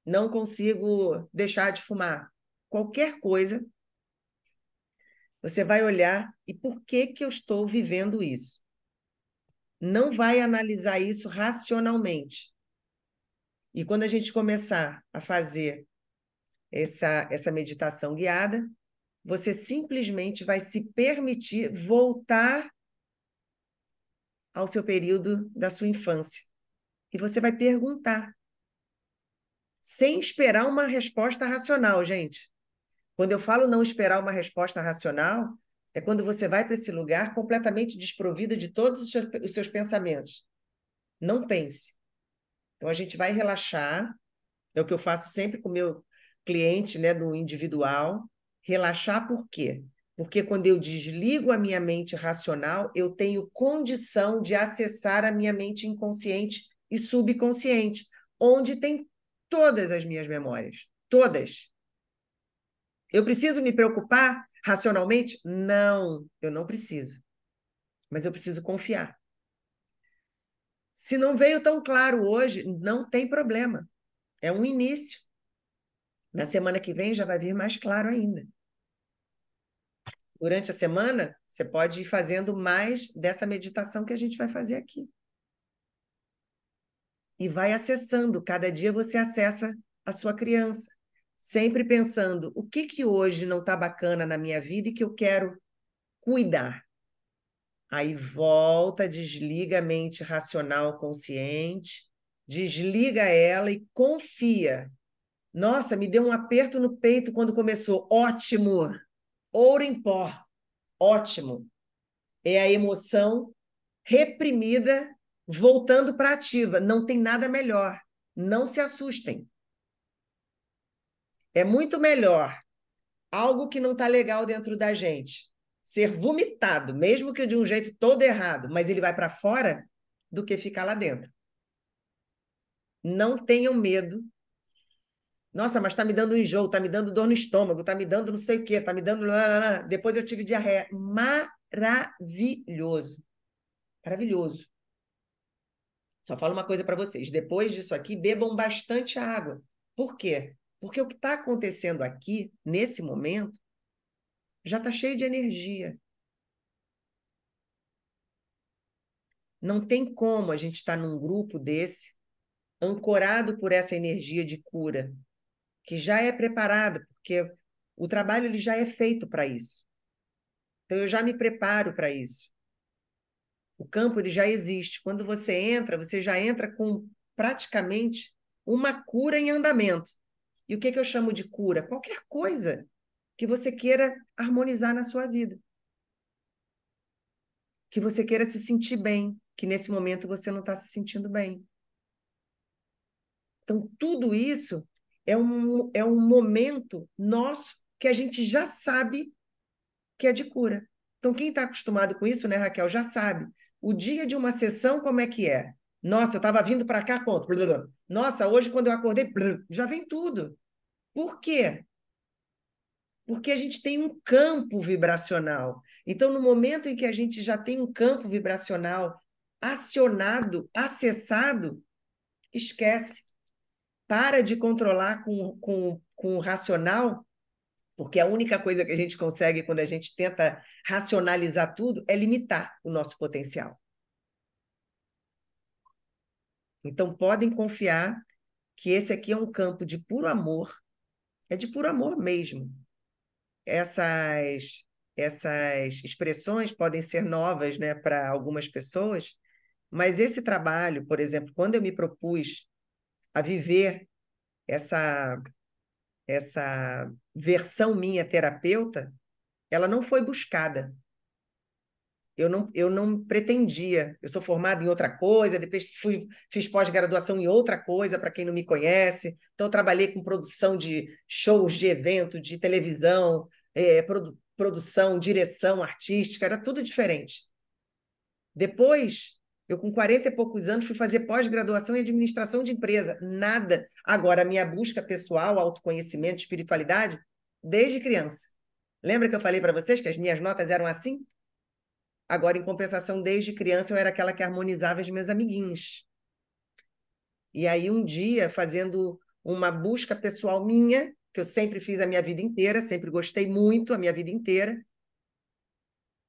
Não consigo deixar de fumar. Qualquer coisa, você vai olhar e por que que eu estou vivendo isso? Não vai analisar isso racionalmente. E quando a gente começar a fazer essa meditação guiada, você simplesmente vai se permitir voltar ao seu período da sua infância. E você vai perguntar, sem esperar uma resposta racional, gente. Quando eu falo não esperar uma resposta racional, é quando você vai para esse lugar completamente desprovido de todos os seus pensamentos. Não pense. Então, a gente vai relaxar, é o que eu faço sempre com o meu cliente, né, no individual. Relaxar por quê? Porque quando eu desligo a minha mente racional, eu tenho condição de acessar a minha mente inconsciente e subconsciente, onde tem todas as minhas memórias. Todas. Eu preciso me preocupar racionalmente? Não, eu não preciso. Mas eu preciso confiar. Se não veio tão claro hoje, não tem problema. É um início. Na semana que vem já vai vir mais claro ainda. Durante a semana, você pode ir fazendo mais dessa meditação que a gente vai fazer aqui. E vai acessando. Cada dia você acessa a sua criança. Sempre pensando, o que que hoje não está bacana na minha vida e que eu quero cuidar? Aí volta, desliga a mente racional consciente, desliga ela e confia. Nossa, me deu um aperto no peito quando começou. Ótimo! Ouro em pó. Ótimo. É a emoção reprimida voltando para ativa. Não tem nada melhor. Não se assustem. É muito melhor algo que não está legal dentro da gente ser vomitado, mesmo que de um jeito todo errado, mas ele vai para fora, do que ficar lá dentro. Não tenham medo. Nossa, mas está me dando enjoo, está me dando dor no estômago, está me dando não sei o quê, está me dando... Depois eu tive diarreia. Maravilhoso. Maravilhoso. Só falo uma coisa para vocês. Depois disso aqui, bebam bastante água. Por quê? Porque o que está acontecendo aqui, nesse momento, já está cheio de energia. Não tem como a gente estar num grupo desse, ancorado por essa energia de cura, que já é preparada, porque o trabalho ele já é feito para isso. Então, eu já me preparo para isso. O campo ele já existe. Quando você já entra com praticamente uma cura em andamento. E o que eu chamo de cura? Qualquer coisa que você queira harmonizar na sua vida. Que você queira se sentir bem, que nesse momento você não está se sentindo bem. Então, tudo isso é um momento nosso que a gente já sabe que é de cura. Então, quem está acostumado com isso, né, Raquel, já sabe. O dia de uma sessão, como é que é? Nossa, eu estava vindo para cá, quanto? Nossa, hoje quando eu acordei, já vem tudo. Por quê? Porque a gente tem um campo vibracional. Então, no momento em que a gente já tem um campo vibracional acionado, acessado, esquece. Para de controlar com o racional, porque a única coisa que a gente consegue quando a gente tenta racionalizar tudo é limitar o nosso potencial. Então, podem confiar que esse aqui é um campo de puro amor, é de puro amor mesmo. Essas expressões podem ser novas, né, para algumas pessoas, mas esse trabalho, por exemplo, quando eu me propus a viver essa versão minha terapeuta, ela não foi buscada. Eu não pretendia. Eu sou formada em outra coisa, depois fiz pós-graduação em outra coisa, para quem não me conhece. Então, eu trabalhei com produção de shows, de evento, de televisão, produção, direção artística, era tudo diferente. Depois Eu, com 40 e poucos anos, fui fazer pós-graduação em administração de empresa. Nada. Agora, a minha busca pessoal, autoconhecimento, espiritualidade, desde criança. Lembra que eu falei para vocês que as minhas notas eram assim? Agora, em compensação, desde criança, eu era aquela que harmonizava os meus amiguinhos. E aí, um dia, fazendo uma busca pessoal minha, que eu sempre fiz a minha vida inteira, sempre gostei muito a minha vida inteira,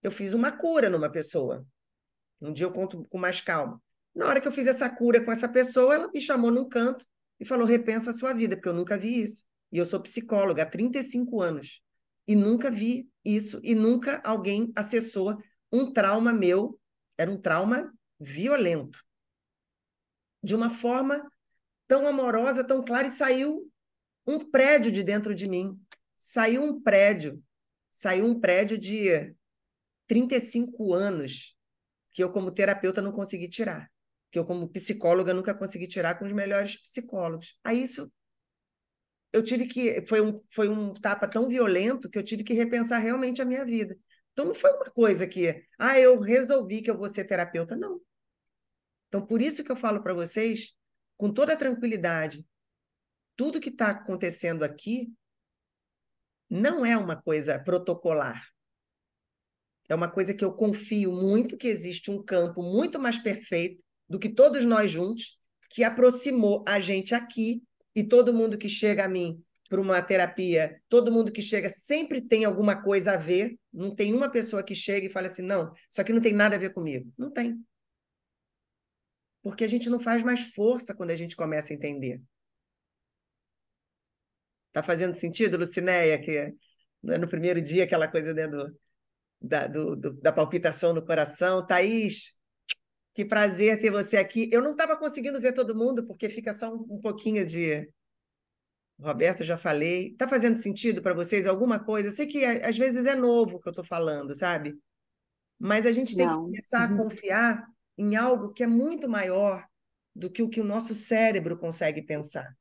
eu fiz uma cura numa pessoa. Um dia eu conto com mais calma. Na hora que eu fiz essa cura com essa pessoa, ela me chamou num canto e falou: repensa a sua vida, porque eu nunca vi isso. E eu sou psicóloga há 35 anos. E nunca vi isso, e nunca alguém acessou um trauma meu. Era um trauma violento. De uma forma tão amorosa, tão clara, e saiu um prédio de dentro de mim. Saiu um prédio de 35 anos que eu, como terapeuta, não consegui tirar. Que eu, como psicóloga, nunca consegui tirar com os melhores psicólogos. Aí isso, eu tive que... Foi um tapa tão violento que eu tive que repensar realmente a minha vida. Então, não foi uma coisa que... eu resolvi que eu vou ser terapeuta. Não. Então, por isso que eu falo para vocês, com toda a tranquilidade, tudo que está acontecendo aqui não é uma coisa protocolar. É uma coisa que eu confio muito, que existe um campo muito mais perfeito do que todos nós juntos, que aproximou a gente aqui, e todo mundo que chega a mim para uma terapia, todo mundo que chega sempre tem alguma coisa a ver, não tem uma pessoa que chega e fala assim: não, isso aqui não tem nada a ver comigo. Não tem. Porque a gente não faz mais força quando a gente começa a entender. Está fazendo sentido, Lucinéia, que no primeiro dia aquela coisa dentro da palpitação no coração? Thaís, que prazer ter você aqui. Eu não estava conseguindo ver todo mundo, porque fica só um pouquinho de... Roberto, já falei. Está fazendo sentido para vocês alguma coisa? Eu sei que às vezes é novo o que eu estou falando, sabe? Mas a gente tem que Não. começar a confiar em algo que é muito maior do que o nosso cérebro consegue pensar.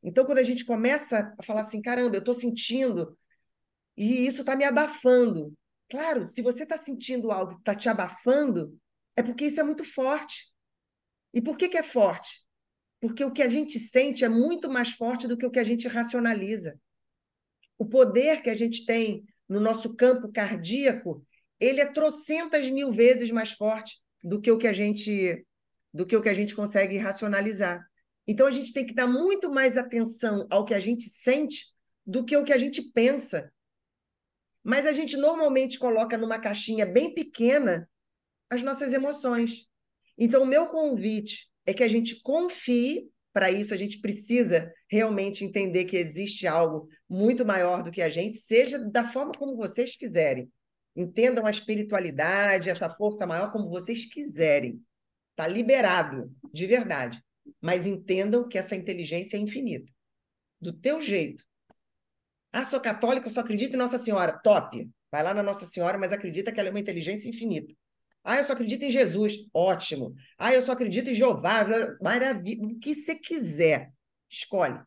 Então, quando a gente começa a falar assim: caramba, eu estou sentindo e isso está me abafando. Claro, se você está sentindo algo que está te abafando, é porque isso é muito forte. E por que é forte? Porque o que a gente sente é muito mais forte do que o que a gente racionaliza. O poder que a gente tem no nosso campo cardíaco, ele é trocentas mil vezes mais forte do que o que a gente consegue racionalizar. Então, a gente tem que dar muito mais atenção ao que a gente sente do que o que a gente pensa. Mas a gente normalmente coloca numa caixinha bem pequena as nossas emoções. Então, o meu convite é que a gente confie. Para isso, a gente precisa realmente entender que existe algo muito maior do que a gente, seja da forma como vocês quiserem. Entendam a espiritualidade, essa força maior como vocês quiserem. Está liberado, de verdade. Mas entendam que essa inteligência é infinita. Do teu jeito. Sou católica, só acredito em Nossa Senhora. Top! Vai lá na Nossa Senhora, mas acredita que ela é uma inteligência infinita. Eu só acredito em Jesus. Ótimo. Eu só acredito em Jeová. Maravilha. O que você quiser. Escolhe.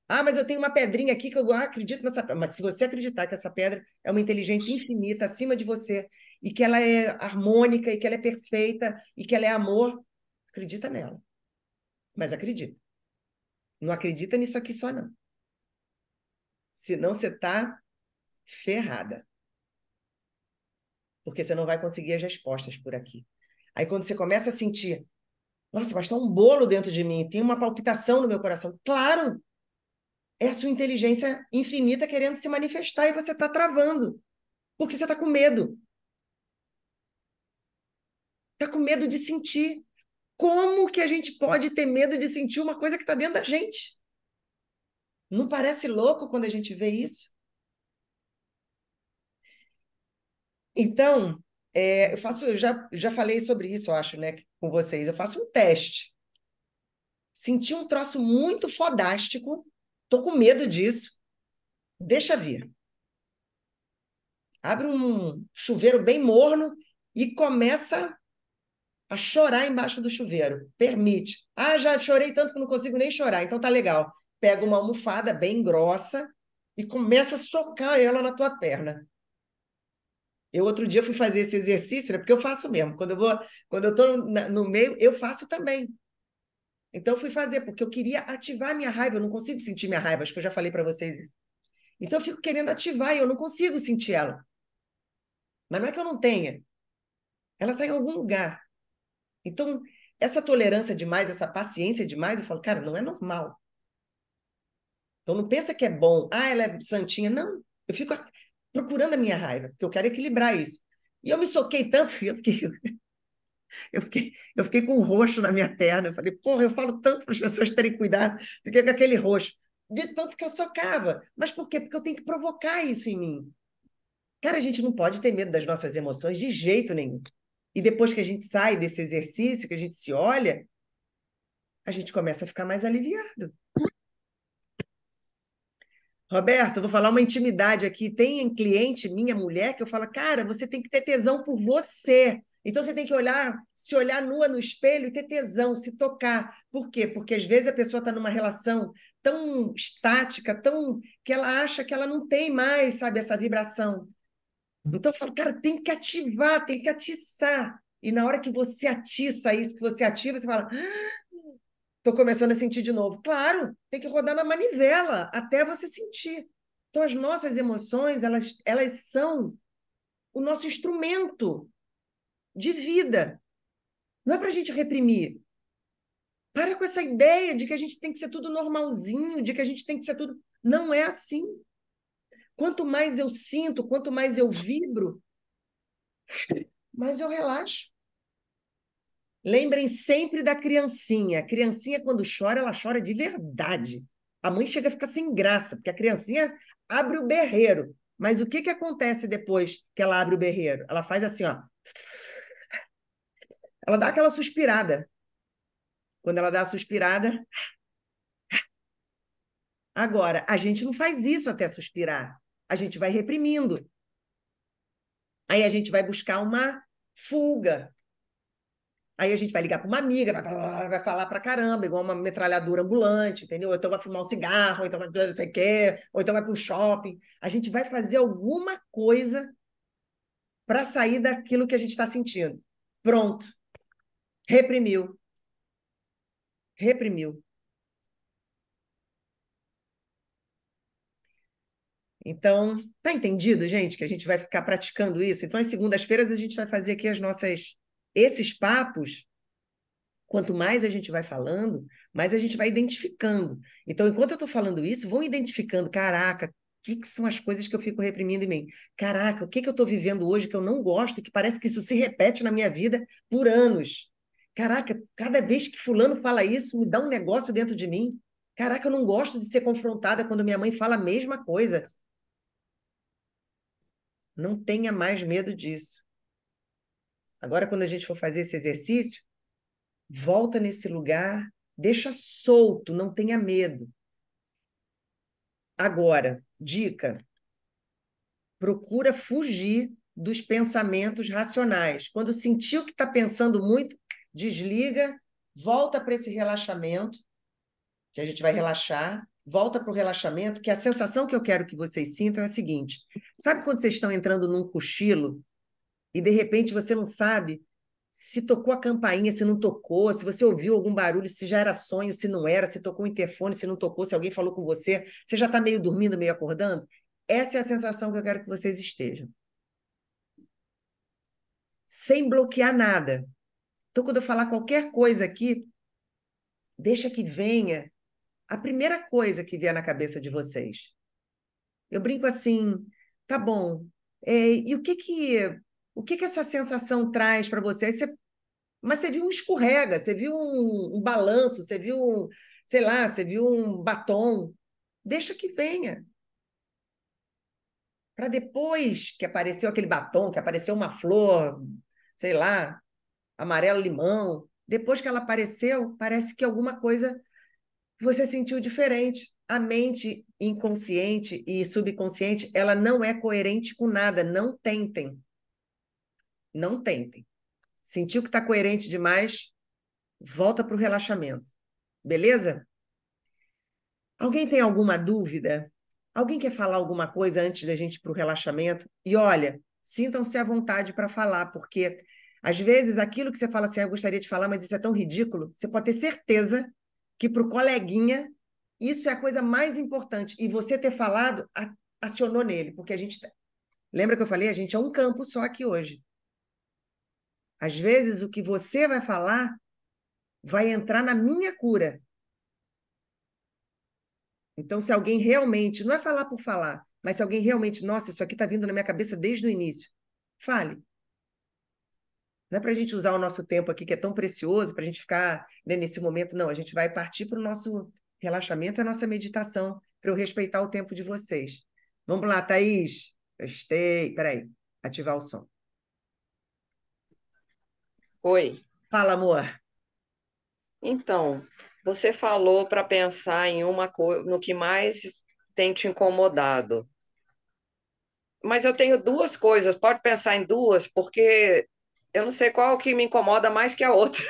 Mas eu tenho uma pedrinha aqui que eu acredito nessa pedra. Mas se você acreditar que essa pedra é uma inteligência infinita acima de você, e que ela é harmônica, e que ela é perfeita, e que ela é amor, acredita nela. Mas acredita. Não acredita nisso aqui só, não. Senão você está ferrada. Porque você não vai conseguir as respostas por aqui. Aí quando você começa a sentir: nossa, mas está um bolo dentro de mim, tem uma palpitação no meu coração. Claro! É a sua inteligência infinita querendo se manifestar, e você está travando. Porque você está com medo. Está com medo de sentir. Como que a gente pode ter medo de sentir uma coisa que está dentro da gente? Não parece louco quando a gente vê isso? Então, eu já falei sobre isso, eu acho, né, com vocês. Eu faço um teste. Senti um troço muito fodástico, tô com medo disso, deixa vir. Abre um chuveiro bem morno e começa a chorar embaixo do chuveiro. Permite. Já chorei tanto que não consigo nem chorar, então tá legal. Pega uma almofada bem grossa e começa a socar ela na tua perna. Eu outro dia fui fazer esse exercício, né? Porque eu faço mesmo. Quando eu estou no meio, eu faço também. Então, eu fui fazer, porque eu queria ativar a minha raiva. Eu não consigo sentir minha raiva, acho que eu já falei para vocês isso. Então, eu fico querendo ativar e eu não consigo sentir ela. Mas não é que eu não tenha. Ela está em algum lugar. Então, essa tolerância demais, essa paciência demais, eu falo, cara, não é normal. Então, não pensa que é bom. Ah, ela é santinha. Não. Eu fico procurando a minha raiva, porque eu quero equilibrar isso. E eu me soquei tanto, eu fiquei com um roxo na minha perna. Eu falei, porra, eu falo tanto para as pessoas terem cuidado. Fiquei com aquele roxo. De tanto que eu socava. Mas por quê? Porque eu tenho que provocar isso em mim. Cara, a gente não pode ter medo das nossas emoções de jeito nenhum. E depois que a gente sai desse exercício, que a gente se olha, a gente começa a ficar mais aliviado. Roberto, eu vou falar uma intimidade aqui. Tem cliente, minha mulher, que eu falo, cara, você tem que ter tesão por você. Então você tem que olhar, se olhar nua no espelho e ter tesão, se tocar. Por quê? Porque às vezes a pessoa está numa relação tão estática, tão que ela acha que ela não tem mais, sabe, essa vibração. Então eu falo, cara, tem que ativar, tem que atiçar. E na hora que você atiça isso, que você ativa, você fala, estou começando a sentir de novo. Claro, tem que rodar na manivela até você sentir. Então, as nossas emoções, elas são o nosso instrumento de vida. Não é para a gente reprimir. Para com essa ideia de que a gente tem que ser tudo normalzinho, de que a gente tem que ser tudo. Não é assim. Quanto mais eu sinto, quanto mais eu vibro, mais eu relaxo. Lembrem sempre da criancinha. A criancinha, quando chora, ela chora de verdade. A mãe chega a ficar sem graça, porque a criancinha abre o berreiro. Mas o que que acontece depois que ela abre o berreiro? Ela faz assim, ó. Ela dá aquela suspirada. Quando ela dá a suspirada. Agora, a gente não faz isso até suspirar. A gente vai reprimindo. Aí a gente vai buscar uma fuga. Aí a gente vai ligar para uma amiga, vai falar pra caramba, igual uma metralhadora ambulante, entendeu? Ou então vai fumar um cigarro, ou então vai não sei o quê, ou então vai para o shopping. A gente vai fazer alguma coisa para sair daquilo que a gente está sentindo. Pronto. Reprimiu. Reprimiu. Então, tá entendido, gente, que a gente vai ficar praticando isso? Então, às segundas-feiras, a gente vai fazer aqui esses papos. Quanto mais a gente vai falando, mais a gente vai identificando. Então, enquanto eu estou falando isso, vão identificando, caraca, o que são as coisas que eu fico reprimindo em mim? Caraca, o que eu estou vivendo hoje que eu não gosto e que parece que isso se repete na minha vida por anos? Caraca, cada vez que fulano fala isso, me dá um negócio dentro de mim. Caraca, eu não gosto de ser confrontada quando minha mãe fala a mesma coisa. Não tenha mais medo disso. Agora, quando a gente for fazer esse exercício, volta nesse lugar, deixa solto, não tenha medo. Agora, dica: procura fugir dos pensamentos racionais. Quando sentiu que está pensando muito, desliga, volta para esse relaxamento, que a gente vai relaxar, volta para o relaxamento, que a sensação que eu quero que vocês sintam é a seguinte: sabe quando vocês estão entrando num cochilo e de repente você não sabe se tocou a campainha, se não tocou, se você ouviu algum barulho, se já era sonho, se não era, se tocou o interfone, se não tocou, se alguém falou com você, você já está meio dormindo, meio acordando? Essa é a sensação que eu quero que vocês estejam. Sem bloquear nada. Então, quando eu falar qualquer coisa aqui, deixa que venha a primeira coisa que vier na cabeça de vocês. Eu brinco assim, tá bom, e o que que essa sensação traz para você? Mas você viu um escorrega, você viu um balanço, você viu, sei lá, você viu um batom. Deixa que venha. Para depois que apareceu aquele batom, que apareceu uma flor, sei lá, amarelo-limão, depois que ela apareceu, parece que alguma coisa você sentiu diferente. A mente inconsciente e subconsciente, ela não é coerente com nada. Não tentem. Não tentem. Sentiu que está coerente demais? Volta para o relaxamento. Beleza? Alguém tem alguma dúvida? Alguém quer falar alguma coisa antes da gente ir para o relaxamento? E olha, sintam-se à vontade para falar, porque às vezes aquilo que você fala assim, eu gostaria de falar, mas isso é tão ridículo, você pode ter certeza que para o coleguinha isso é a coisa mais importante. E você ter falado acionou nele, porque a gente. Lembra que eu falei? A gente é um campo só aqui hoje. Às vezes o que você vai falar vai entrar na minha cura. Então, se alguém realmente, não é falar por falar, mas se alguém realmente, nossa, isso aqui está vindo na minha cabeça desde o início, fale. Não é para a gente usar o nosso tempo aqui, que é tão precioso, para a gente ficar, né, nesse momento, não. A gente vai partir para o nosso relaxamento, a nossa meditação, para eu respeitar o tempo de vocês. Vamos lá, Thaís. Gostei. Peraí, ativar o som. Oi. Fala, amor. Então, você falou para pensar em uma coisa, no que mais tem te incomodado. Mas eu tenho duas coisas, pode pensar em duas, porque eu não sei qual que me incomoda mais que a outra,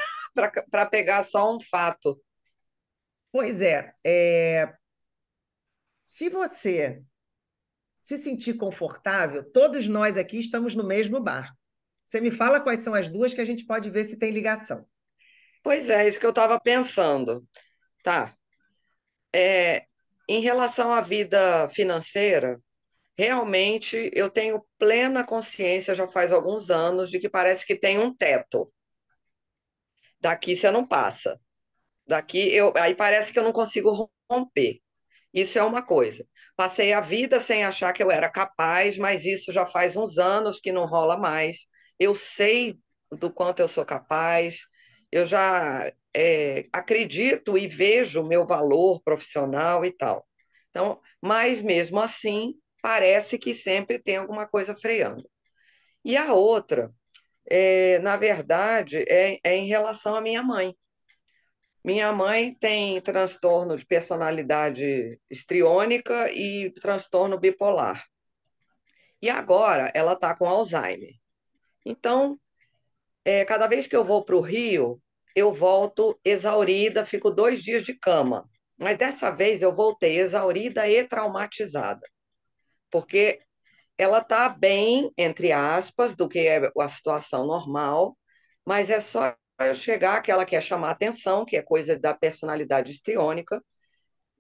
para pegar só um fato. Pois se você se sentir confortável, todos nós aqui estamos no mesmo barco. Você me fala quais são as duas que a gente pode ver se tem ligação. Pois é, isso que eu estava pensando. Tá. Em relação à vida financeira, realmente eu tenho plena consciência, já faz alguns anos, de que parece que tem um teto. Daqui você não passa. Aí parece que eu não consigo romper. Isso é uma coisa. Passei a vida sem achar que eu era capaz, mas isso já faz uns anos que não rola mais. Eu sei do quanto eu sou capaz, eu já acredito e vejo o meu valor profissional e tal. Então, mas mesmo assim, parece que sempre tem alguma coisa freando. E a outra, na verdade, é em relação à minha mãe. Minha mãe tem transtorno de personalidade histriônica e transtorno bipolar. E agora ela está com Alzheimer. Então, cada vez que eu vou para o Rio, eu volto exaurida, fico 2 dias de cama. Mas dessa vez eu voltei exaurida e traumatizada, porque ela está bem, entre aspas, do que é a situação normal, mas é só eu chegar que ela quer chamar atenção, que é coisa da personalidade histriônica,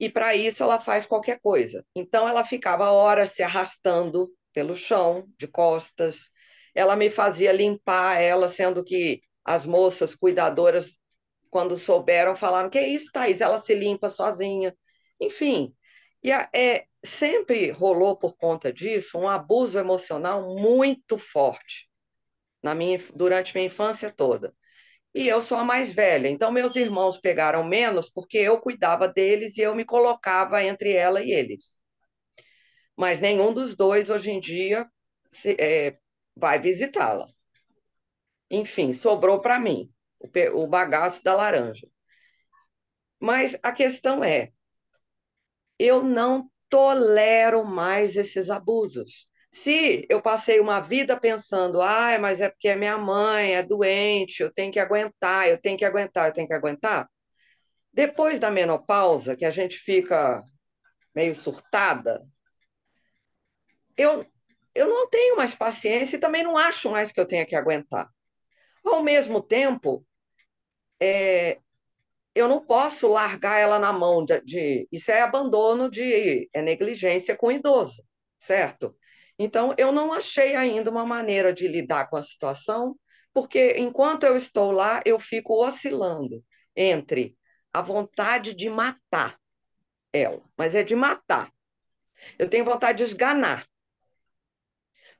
e para isso ela faz qualquer coisa. Então ela ficava horas se arrastando pelo chão, de costas. Ela me fazia limpar ela, sendo que as moças cuidadoras, quando souberam, falaram: que é isso, Thaís? Ela se limpa sozinha. Enfim, sempre rolou por conta disso um abuso emocional muito forte durante minha infância toda. E eu sou a mais velha, então meus irmãos pegaram menos porque eu cuidava deles e eu me colocava entre ela e eles. Mas nenhum dos dois, hoje em dia, vai visitá-la. Enfim, sobrou para mim o bagaço da laranja. Mas a questão é, eu não tolero mais esses abusos. Se eu passei uma vida pensando, mas é porque é minha mãe, é doente, eu tenho que aguentar, eu tenho que aguentar, eu tenho que aguentar. Depois da menopausa, que a gente fica meio surtada, eu, eu não tenho mais paciência e também não acho mais que eu tenha que aguentar. Ao mesmo tempo, eu não posso largar ela na mão isso é abandono é negligência com o idoso, certo? Então, eu não achei ainda uma maneira de lidar com a situação, porque enquanto eu estou lá, eu fico oscilando entre a vontade de matar ela, mas é de matar. Eu tenho vontade de esganar,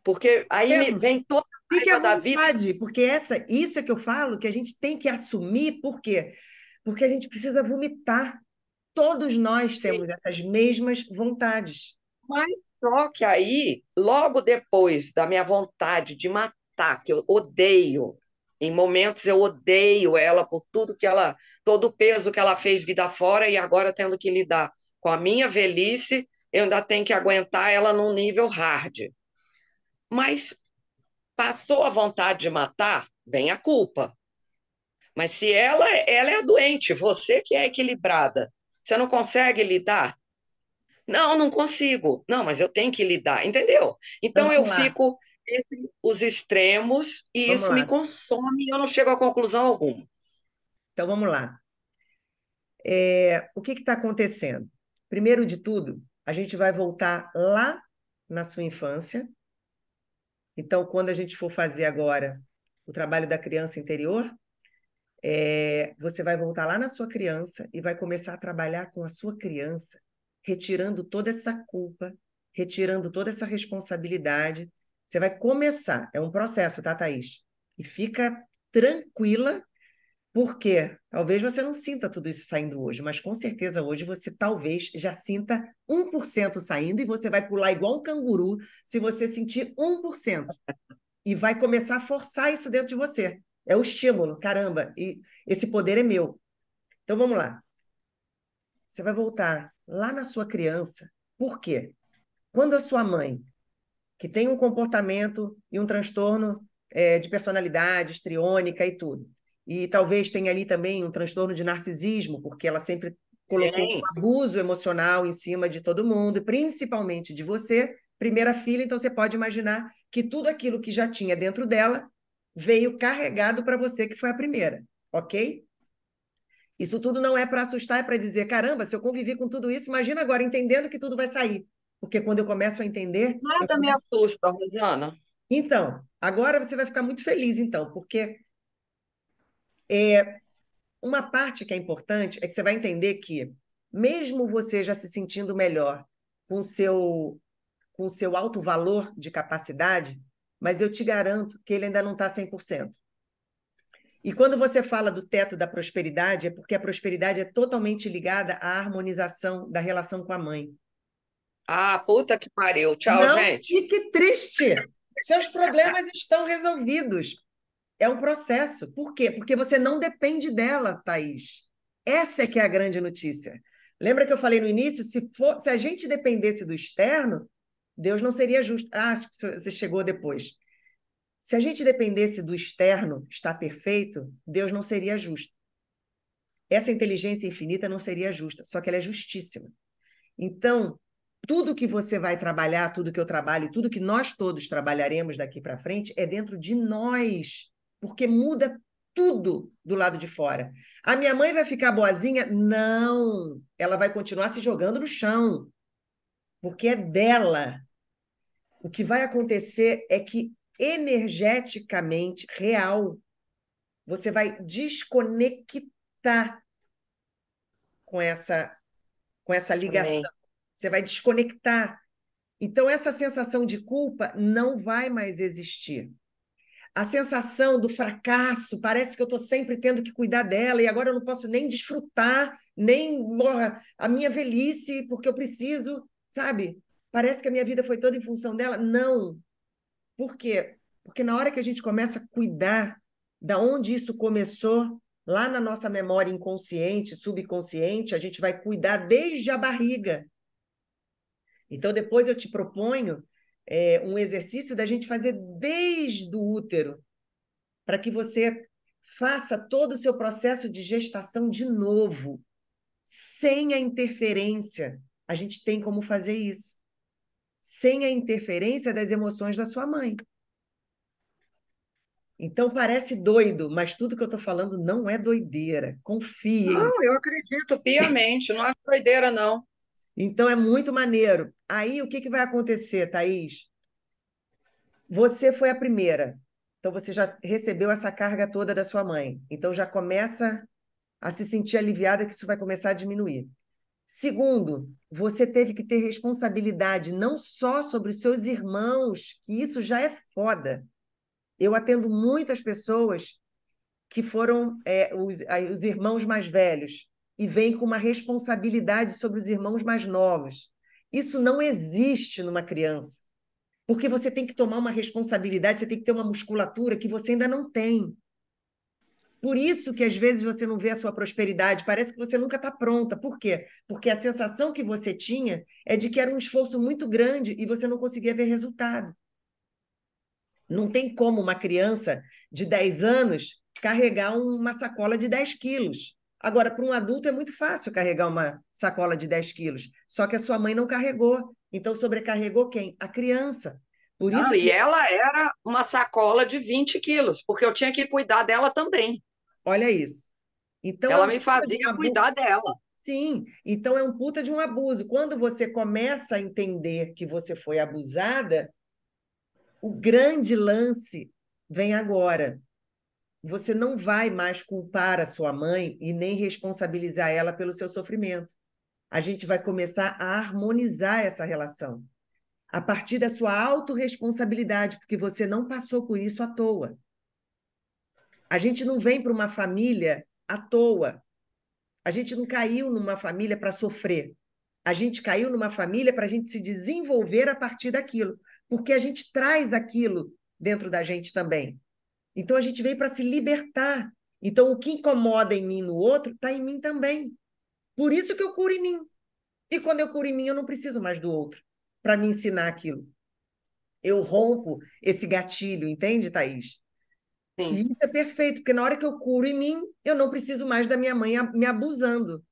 porque aí me vem toda a Fique à raiva da vida. vontade, porque isso é que eu falo, que a gente tem que assumir, por quê? Porque a gente precisa vomitar. Todos nós temos essas mesmas vontades. Mas só que aí, logo depois da minha vontade de matar, que eu odeio, em momentos eu odeio ela por todo o peso que ela fez vida fora e agora tendo que lidar com a minha velhice, eu ainda tenho que aguentar ela num nível hard. Mas passou a vontade de matar, vem a culpa. Mas se ela é a doente, você que é equilibrada, você não consegue lidar? Não, não consigo. Não, mas eu tenho que lidar, entendeu? Então Então eu vamos lá. fico entre os extremos e Vamos isso me lá. consome e eu não chego a conclusão alguma. Então, vamos lá. O que está acontecendo? Primeiro de tudo, a gente vai voltar lá na sua infância. Então, quando a gente for fazer agora o trabalho da criança interior, você vai voltar lá na sua criança e vai começar a trabalhar com a sua criança, retirando toda essa culpa, retirando toda essa responsabilidade. Você vai começar, é um processo, tá, Thaís? E fica tranquila, porque talvez você não sinta tudo isso saindo hoje, mas com certeza hoje você talvez já sinta 1% saindo e você vai pular igual um canguru se você sentir 1%. E vai começar a forçar isso dentro de você. É o estímulo, caramba, e esse poder é meu. Então vamos lá. Você vai voltar lá na sua criança. Por quê? Quando a sua mãe, que tem um comportamento e um transtorno de personalidade, histriônica e tudo, e talvez tenha ali também um transtorno de narcisismo, porque ela sempre colocou um Tem. abuso emocional em cima de todo mundo, e principalmente de você, primeira filha, então você pode imaginar que tudo aquilo que já tinha dentro dela veio carregado para você, que foi a primeira, ok? Isso tudo não é para assustar, é para dizer, caramba, se eu convivi com tudo isso, imagina agora entendendo que tudo vai sair. Porque quando eu começo a entender, eu Nada me começo... assusta, Rosana. Então, agora você vai ficar muito feliz, então, porque uma parte que é importante é que você vai entender que, mesmo você já se sentindo melhor com o seu alto valor de capacidade, mas eu te garanto que ele ainda não está 100%. E quando você fala do teto da prosperidade, é porque a prosperidade é totalmente ligada à harmonização da relação com a mãe. Ah, puta que pariu. Tchau, Não gente. fique triste. Seus problemas estão resolvidos. É um processo. Por quê? Porque você não depende dela, Thaís. Essa é que é a grande notícia. Lembra que eu falei no início? Se a gente dependesse do externo, Deus não seria justo. Ah, acho que você chegou depois. Se a gente dependesse do externo estar perfeito, Deus não seria justo. Essa inteligência infinita não seria justa, só que ela é justíssima. Então, tudo que você vai trabalhar, tudo que eu trabalho, tudo que nós todos trabalharemos daqui para frente é dentro de nós, porque muda tudo do lado de fora. A minha mãe vai ficar boazinha? Não, ela vai continuar se jogando no chão, porque é dela. O que vai acontecer é que energeticamente, real, você vai desconectar com essa Amém. ligação. Você vai desconectar. Então, essa sensação de culpa não vai mais existir. A sensação do fracasso, parece que eu estou sempre tendo que cuidar dela e agora eu não posso nem desfrutar, nem a minha velhice, porque eu preciso, sabe? Parece que a minha vida foi toda em função dela. Não. Por quê? Porque na hora que a gente começa a cuidar da onde isso começou, lá na nossa memória inconsciente, subconsciente, a gente vai cuidar desde a barriga. Então, depois eu te proponho um exercício da gente fazer desde o útero, para que você faça todo o seu processo de gestação de novo, sem a interferência. A gente tem como fazer isso. Sem a interferência das emoções da sua mãe. Então, parece doido, mas tudo que eu estou falando não é doideira. Confiem. Não, eu acredito piamente. Não acho doideira, não. Então, é muito maneiro. Aí, o que vai acontecer, Thaís? Você foi a primeira. Então, você já recebeu essa carga toda da sua mãe. Então, já começa a se sentir aliviada que isso vai começar a diminuir. Segundo, você teve que ter responsabilidade não só sobre os seus irmãos, que isso já é foda. Eu atendo muitas pessoas que foram os irmãos mais velhos e vêm com uma responsabilidade sobre os irmãos mais novos. Isso não existe numa criança, porque você tem que tomar uma responsabilidade, você tem que ter uma musculatura que você ainda não tem. Por isso que às vezes você não vê a sua prosperidade, parece que você nunca está pronta. Por quê? Porque a sensação que você tinha é de que era um esforço muito grande e você não conseguia ver resultado. Não tem como uma criança de 10 anos carregar uma sacola de 10 quilos. Agora, para um adulto é muito fácil carregar uma sacola de 10 quilos, só que a sua mãe não carregou. Então, sobrecarregou quem? A criança. Por isso Não, e que, ela era uma sacola de 20 quilos, porque eu tinha que cuidar dela também. olha isso. Então, é Ela um me puta de fazia um abuso. cuidar dela. Sim, então é um puta de um abuso. Quando você começa a entender que você foi abusada, o grande lance vem agora. Você não vai mais culpar a sua mãe e nem responsabilizar ela pelo seu sofrimento. A gente vai começar a harmonizar essa relação a partir da sua autorresponsabilidade, porque você não passou por isso à toa. A gente não vem para uma família à toa. A gente não caiu numa família para sofrer. A gente caiu numa família para a gente se desenvolver a partir daquilo, porque a gente traz aquilo dentro da gente também. Então a gente veio para se libertar. Então o que incomoda em mim no outro está em mim também. Por isso que eu curo em mim. E quando eu curo em mim, eu não preciso mais do outro para me ensinar aquilo. Eu rompo esse gatilho, entende, Thaís? E Sim. isso é perfeito, porque na hora que eu curo em mim, eu não preciso mais da minha mãe me abusando.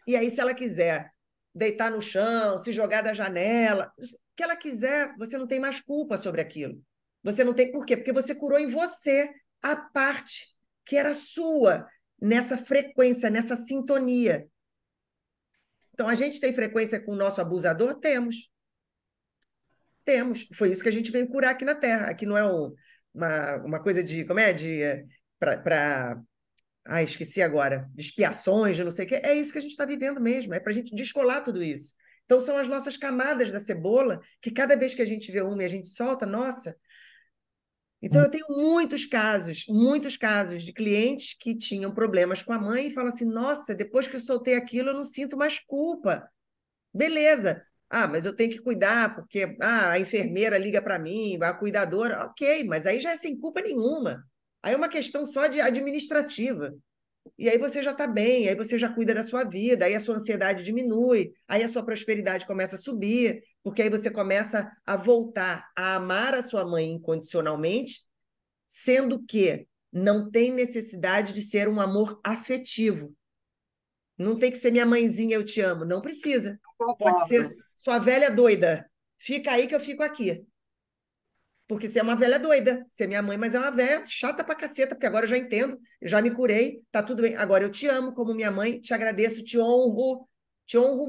E aí, se ela quiser deitar no chão, se jogar da janela, o que ela quiser, você não tem mais culpa sobre aquilo. Você não tem. Por quê? Porque você curou em você a parte que era sua, nessa frequência, nessa sintonia. Então, a gente tem frequência com o nosso abusador? Temos. Temos. Foi isso que a gente veio curar aqui na Terra. Aqui não é uma coisa de. Como é? De. Para. Ah, esqueci agora. De expiações, de não sei o quê. É isso que a gente está vivendo mesmo. É para a gente descolar tudo isso. Então, são as nossas camadas da cebola que cada vez que a gente vê uma e a gente solta, nossa. Então, eu tenho muitos casos de clientes que tinham problemas com a mãe e falam assim: nossa, depois que eu soltei aquilo, eu não sinto mais culpa. Beleza. Ah, mas eu tenho que cuidar, porque a enfermeira liga para mim, a cuidadora, ok, mas aí já é sem culpa nenhuma. Aí é uma questão só de administrativa. E aí você já está bem, aí você já cuida da sua vida, aí a sua ansiedade diminui, aí a sua prosperidade começa a subir, porque aí você começa a voltar a amar a sua mãe incondicionalmente, sendo que não tem necessidade de ser um amor afetivo. Não tem que ser minha mãezinha, eu te amo. Não precisa. Pode Concordo. ser sua velha doida. Fica aí que eu fico aqui. Porque você é uma velha doida. Você é minha mãe, mas é uma velha chata pra caceta, porque agora eu já entendo, eu já me curei, tá tudo bem. Agora eu te amo como minha mãe, te agradeço, te honro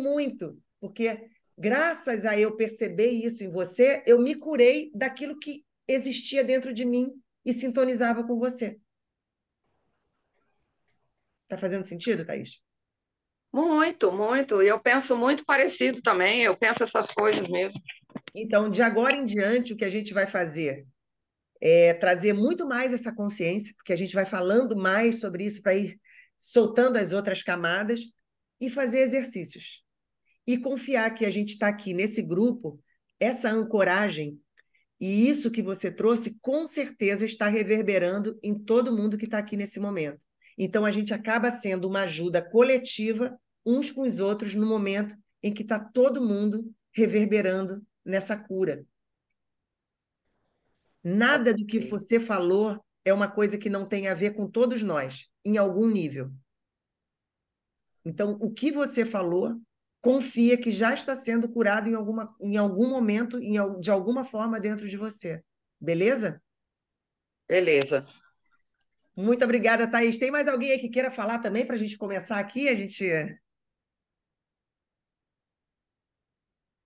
muito. Porque graças a eu perceber isso em você, eu me curei daquilo que existia dentro de mim e sintonizava com você. Tá fazendo sentido, Thaís? Muito, muito. E eu penso muito parecido também. Eu penso essas coisas mesmo. Então, de agora em diante, o que a gente vai fazer é trazer muito mais essa consciência, porque a gente vai falando mais sobre isso para ir soltando as outras camadas e fazer exercícios. E confiar que a gente está aqui nesse grupo, essa ancoragem e isso que você trouxe, com certeza está reverberando em todo mundo que está aqui nesse momento. Então, a gente acaba sendo uma ajuda coletiva, uns com os outros, no momento em que está todo mundo reverberando nessa cura. Nada do que Ok. você falou é uma coisa que não tem a ver com todos nós, em algum nível. Então, o que você falou, confia que já está sendo curado em algum momento, de alguma forma dentro de você. Beleza? Beleza. Muito obrigada, Thaís. Tem mais alguém aí que queira falar também para a gente começar aqui?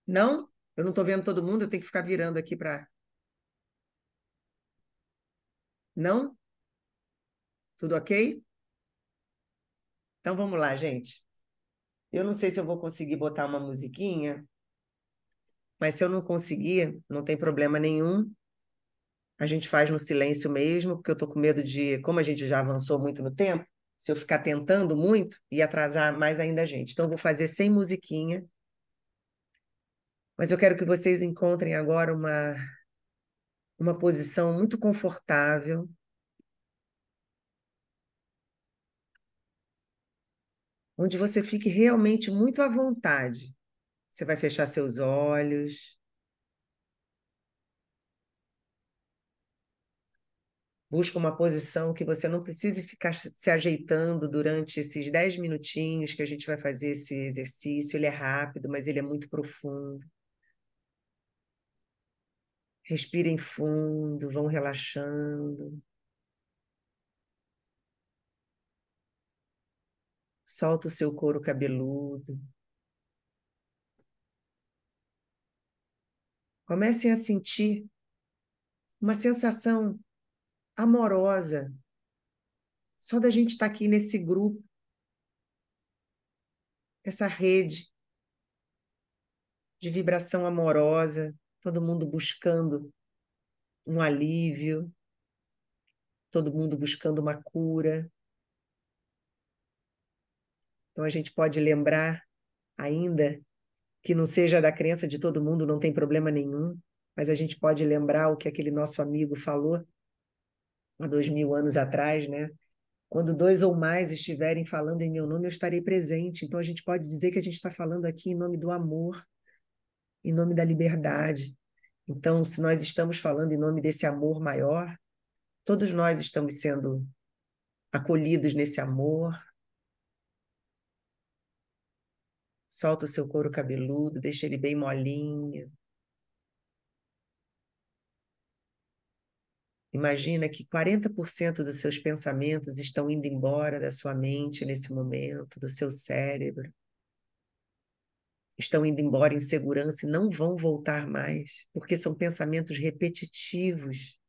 Não? Eu não estou vendo todo mundo, eu tenho que ficar virando aqui para. Não? Tudo ok? Então vamos lá, gente. Eu não sei se eu vou conseguir botar uma musiquinha, mas se eu não conseguir, não tem problema nenhum. A gente faz no silêncio mesmo, porque eu estou com medo de, como a gente já avançou muito no tempo, se eu ficar tentando muito, e atrasar mais ainda a gente. Então, eu vou fazer sem musiquinha, mas eu quero que vocês encontrem agora uma posição muito confortável, onde você fique realmente muito à vontade. Você vai fechar seus olhos, busca uma posição que você não precise ficar se ajeitando durante esses 10 minutinhos que a gente vai fazer esse exercício. Ele é rápido, mas ele é muito profundo. Respirem fundo, vão relaxando. Solta o seu couro cabeludo. Comecem a sentir uma sensação amorosa, só da gente estar aqui nesse grupo, essa rede de vibração amorosa, todo mundo buscando um alívio, todo mundo buscando uma cura. Então a gente pode lembrar, ainda que não seja da crença de todo mundo, não tem problema nenhum, mas a gente pode lembrar o que aquele nosso amigo falou há 2000 anos atrás, né? Quando dois ou mais estiverem falando em meu nome, eu estarei presente. Então a gente pode dizer que a gente está falando aqui em nome do amor, em nome da liberdade. Então, se nós estamos falando em nome desse amor maior, todos nós estamos sendo acolhidos nesse amor. Solta o seu couro cabeludo, deixa ele bem molinho. Imagina que 40% dos seus pensamentos estão indo embora da sua mente nesse momento, do seu cérebro. Estão indo embora em segurança e não vão voltar mais, porque são pensamentos repetitivos.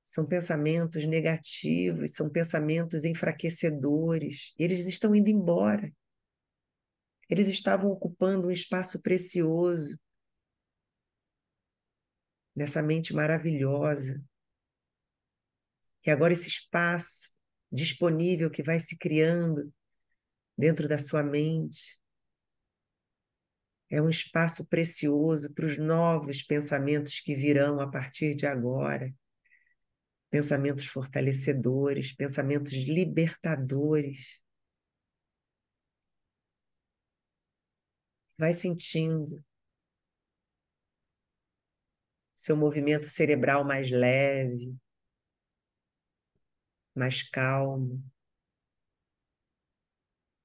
São pensamentos negativos, são pensamentos enfraquecedores. Eles estão indo embora. Eles estavam ocupando um espaço precioso nessa mente maravilhosa. E agora esse espaço disponível que vai se criando dentro da sua mente é um espaço precioso para os novos pensamentos que virão a partir de agora. Pensamentos fortalecedores, pensamentos libertadores. Vai sentindo seu movimento cerebral mais leve, mais calmo.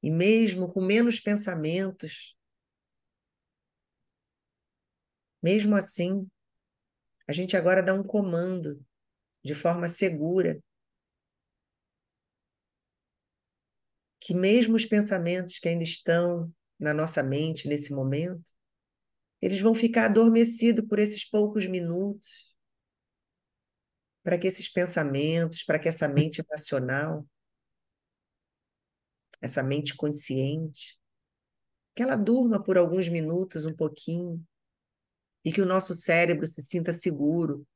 E mesmo com menos pensamentos, mesmo assim, a gente agora dá um comando de forma segura, que mesmo os pensamentos que ainda estão na nossa mente nesse momento, eles vão ficar adormecidos por esses poucos minutos, para que esses pensamentos, para que essa mente racional, essa mente consciente, que ela durma por alguns minutos, um pouquinho, e que o nosso cérebro se sinta seguro,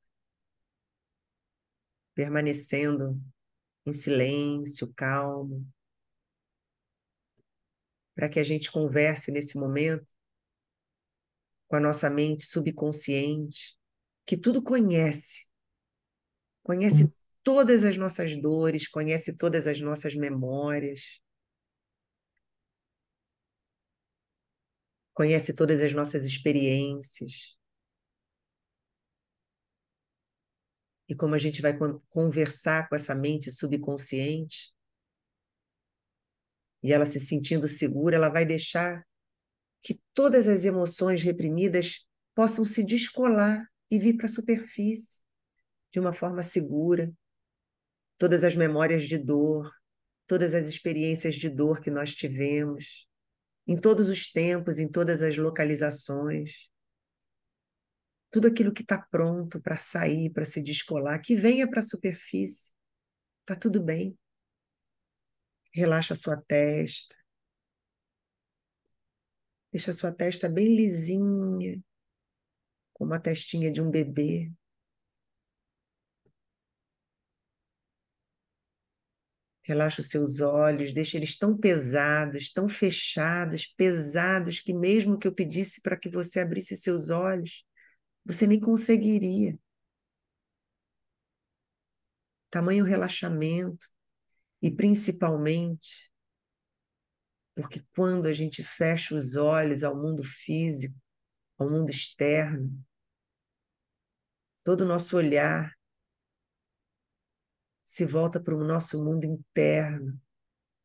permanecendo em silêncio, calmo, para que a gente converse nesse momento com a nossa mente subconsciente, que tudo conhece, conhece todas as nossas dores, conhece todas as nossas memórias, conhece todas as nossas experiências. E como a gente vai conversar com essa mente subconsciente, e ela se sentindo segura, ela vai deixar que todas as emoções reprimidas possam se descolar e vir para a superfície de uma forma segura. Todas as memórias de dor, todas as experiências de dor que nós tivemos, em todos os tempos, em todas as localizações, tudo aquilo que está pronto para sair, para se descolar, que venha para a superfície. Está tudo bem. Relaxa a sua testa. Deixa a sua testa bem lisinha, como a testinha de um bebê. Relaxa os seus olhos, deixa eles tão pesados, tão fechados, pesados, que mesmo que eu pedisse para que você abrisse seus olhos, você nem conseguiria. Tamanho relaxamento. E principalmente, porque quando a gente fecha os olhos ao mundo físico, ao mundo externo, todo o nosso olhar se volta para o nosso mundo interno,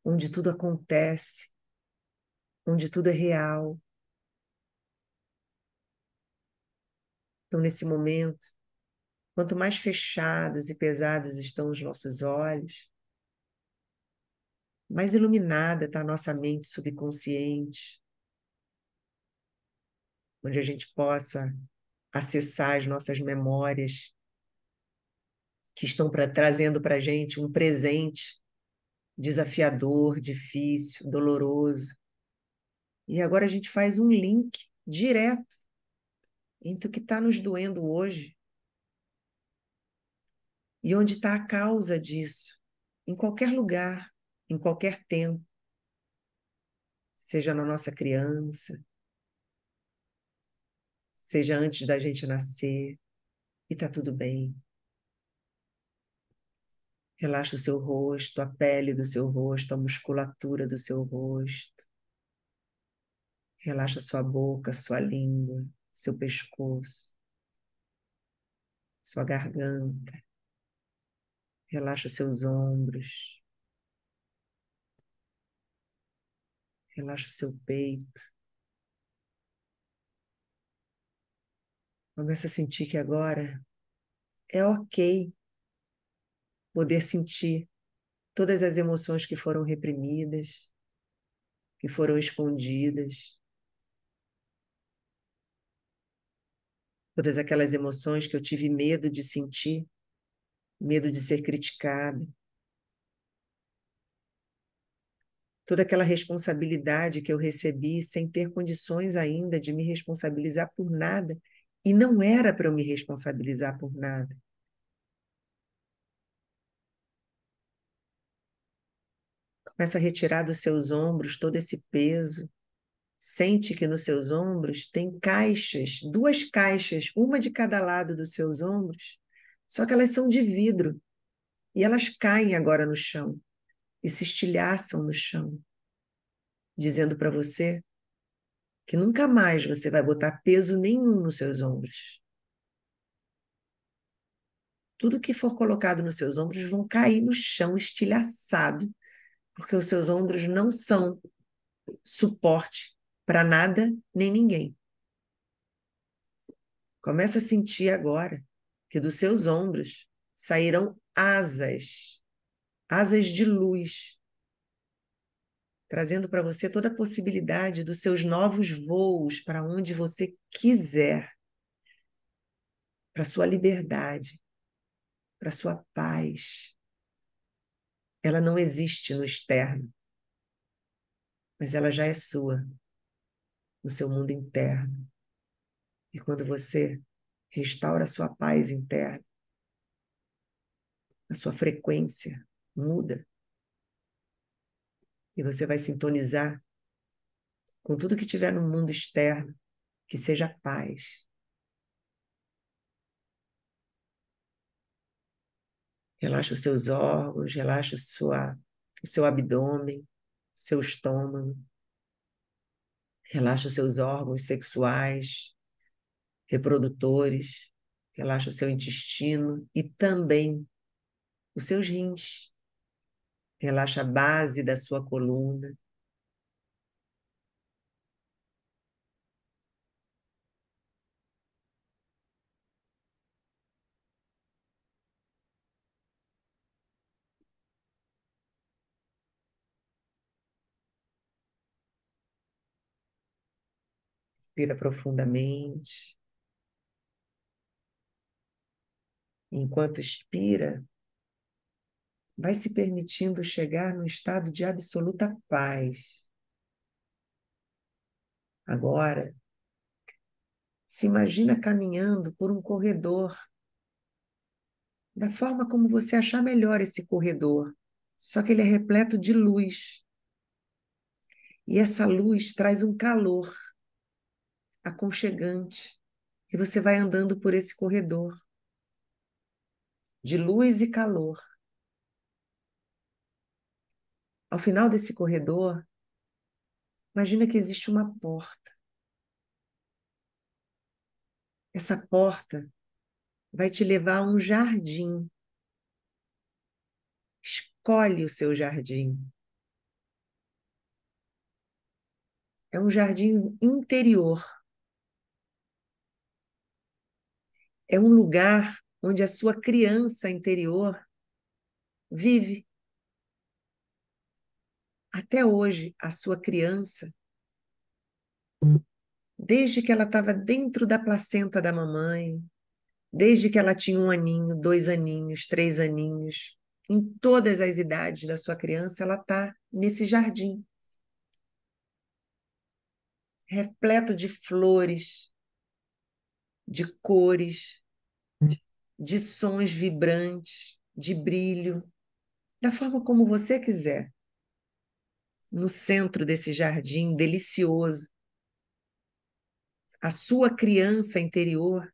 onde tudo acontece, onde tudo é real, Então, nesse momento, quanto mais fechados e pesados estão os nossos olhos, mais iluminada está a nossa mente subconsciente, onde a gente possa acessar as nossas memórias que estão trazendo para a gente um presente desafiador, difícil, doloroso. E agora a gente faz um link direto entre o que está nos doendo hoje e onde está a causa disso, em qualquer lugar, em qualquer tempo, seja na nossa criança, seja antes da gente nascer, e está tudo bem. Relaxa o seu rosto, a pele do seu rosto, a musculatura do seu rosto. Relaxa sua boca, sua língua, seu pescoço, sua garganta. Relaxa os seus ombros. Relaxa o seu peito. Começa a sentir que agora é ok poder sentir todas as emoções que foram reprimidas, que foram escondidas, todas aquelas emoções que eu tive medo de sentir, medo de ser criticada, toda aquela responsabilidade que eu recebi sem ter condições ainda de me responsabilizar por nada, e não era para eu me responsabilizar por nada. Começa a retirar dos seus ombros todo esse peso. Sente que nos seus ombros tem caixas, duas caixas, uma de cada lado dos seus ombros, só que elas são de vidro e elas caem agora no chão e se estilhaçam no chão, dizendo para você que nunca mais você vai botar peso nenhum nos seus ombros. Tudo que for colocado nos seus ombros vão cair no chão estilhaçado, porque os seus ombros não são suporte para nada nem ninguém. Começa a sentir agora que dos seus ombros sairão asas, asas de luz, trazendo para você toda a possibilidade dos seus novos voos para onde você quiser, para sua liberdade, para sua paz. Ela não existe no externo, mas ela já é sua, no seu mundo interno. E quando você restaura a sua paz interna, a sua frequência muda e você vai sintonizar com tudo que tiver no mundo externo, que seja paz. Relaxa os seus órgãos, relaxa o seu abdômen, seu estômago. Relaxa os seus órgãos sexuais, reprodutores. Relaxa o seu intestino e também os seus rins. Relaxa a base da sua coluna. Respira profundamente. Enquanto expira, vai se permitindo chegar num estado de absoluta paz. Agora, se imagina caminhando por um corredor, da forma como você achar melhor esse corredor, só que ele é repleto de luz. E essa luz traz um calor aconchegante. E você vai andando por esse corredor de luz e calor. Ao final desse corredor, imagina que existe uma porta. Essa porta vai te levar a um jardim. Escolhe o seu jardim. É um jardim interior. É um lugar onde a sua criança interior vive. Até hoje, a sua criança, desde que ela estava dentro da placenta da mamãe, desde que ela tinha 1 aninho, 2 aninhos, 3 aninhos, em todas as idades da sua criança, ela está nesse jardim, repleto de flores, de cores, de sons vibrantes, de brilho, da forma como você quiser. No centro desse jardim delicioso, a sua criança interior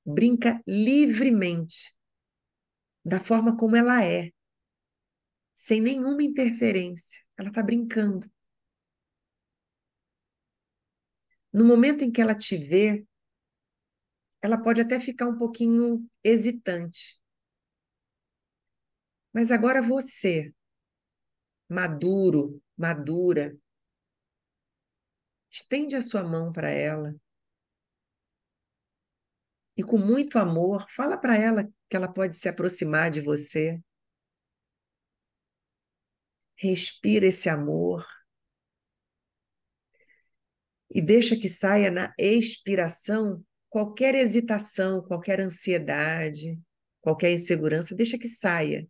brinca livremente, da forma como ela é, sem nenhuma interferência. Ela está brincando. No momento em que ela te vê, ela pode até ficar um pouquinho hesitante. Mas agora você, maduro, madura, estende a sua mão para ela e, com muito amor, fala para ela que ela pode se aproximar de você. Respira esse amor e deixa que saia na expiração qualquer hesitação, qualquer ansiedade, qualquer insegurança, deixa que saia.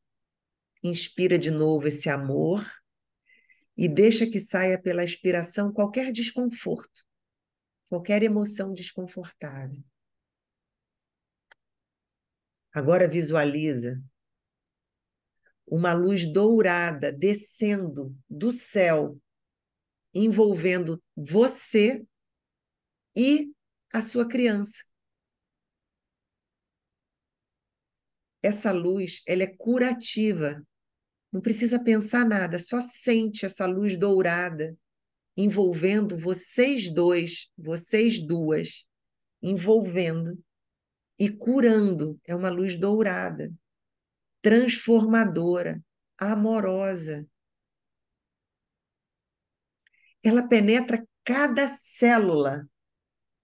Inspira de novo esse amor e deixa que saia pela expiração qualquer desconforto, qualquer emoção desconfortável. Agora visualiza uma luz dourada descendo do céu, envolvendo você e a sua criança. Essa luz, ela é curativa. Não precisa pensar nada, só sente essa luz dourada envolvendo vocês dois, vocês duas, envolvendo e curando. É uma luz dourada, transformadora, amorosa. Ela penetra cada célula,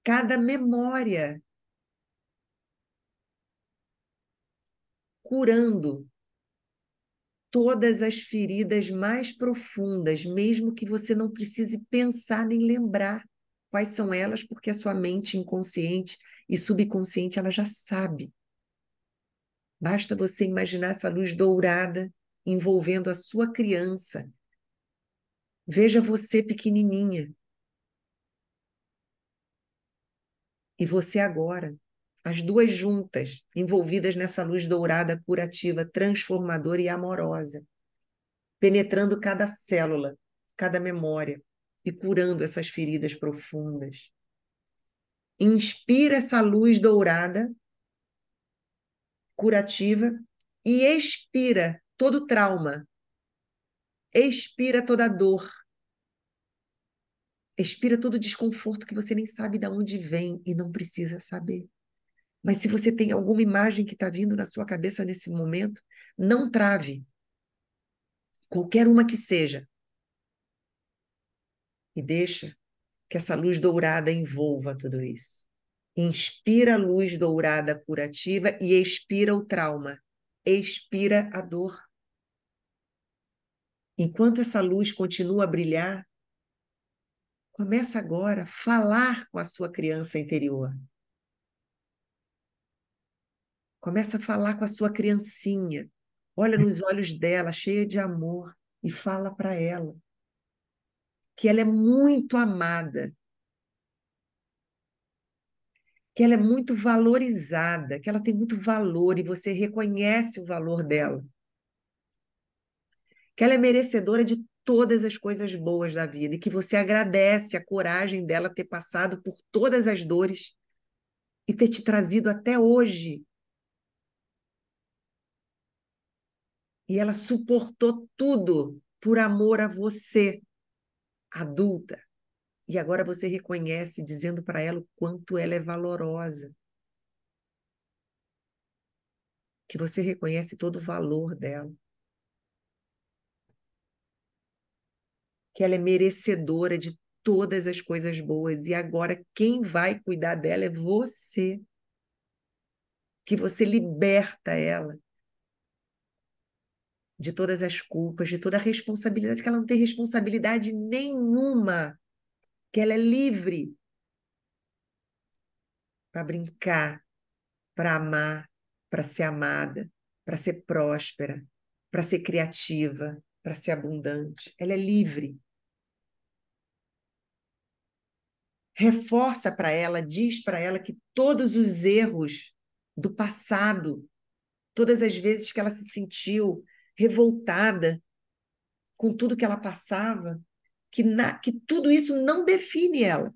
cada memória, curando todas as feridas mais profundas, mesmo que você não precise pensar nem lembrar quais são elas, porque a sua mente inconsciente e subconsciente ela já sabe. Basta você imaginar essa luz dourada envolvendo a sua criança. Veja você pequenininha. E você agora, as duas juntas, envolvidas nessa luz dourada curativa, transformadora e amorosa, penetrando cada célula, cada memória e curando essas feridas profundas. Inspira essa luz dourada, curativa, e expira todo o trauma, expira toda a dor, expira todo o desconforto que você nem sabe de onde vem e não precisa saber. Mas se você tem alguma imagem que está vindo na sua cabeça nesse momento, não trave, qualquer uma que seja, e deixa que essa luz dourada envolva tudo isso. Inspira a luz dourada curativa e expira o trauma, expira a dor. Enquanto essa luz continua a brilhar, começa agora a falar com a sua criança interior. Começa a falar com a sua criancinha. Olha nos olhos dela, cheia de amor, e fala para ela que ela é muito amada, que ela é muito valorizada, que ela tem muito valor e você reconhece o valor dela. Que ela é merecedora de todas as coisas boas da vida e que você agradece a coragem dela ter passado por todas as dores e ter te trazido até hoje. E ela suportou tudo por amor a você, adulta. E agora você reconhece, dizendo para ela o quanto ela é valorosa. Que você reconhece todo o valor dela. Que ela é merecedora de todas as coisas boas. E agora quem vai cuidar dela é você. que você liberta ela de todas as culpas, de toda a responsabilidade, que ela não tem responsabilidade nenhuma, que ela é livre para brincar, para amar, para ser amada, para ser próspera, para ser criativa, para ser abundante. Ela é livre. Reforça para ela, diz para ela que todos os erros do passado, todas as vezes que ela se sentiu revoltada com tudo que ela passava, que tudo isso não define ela.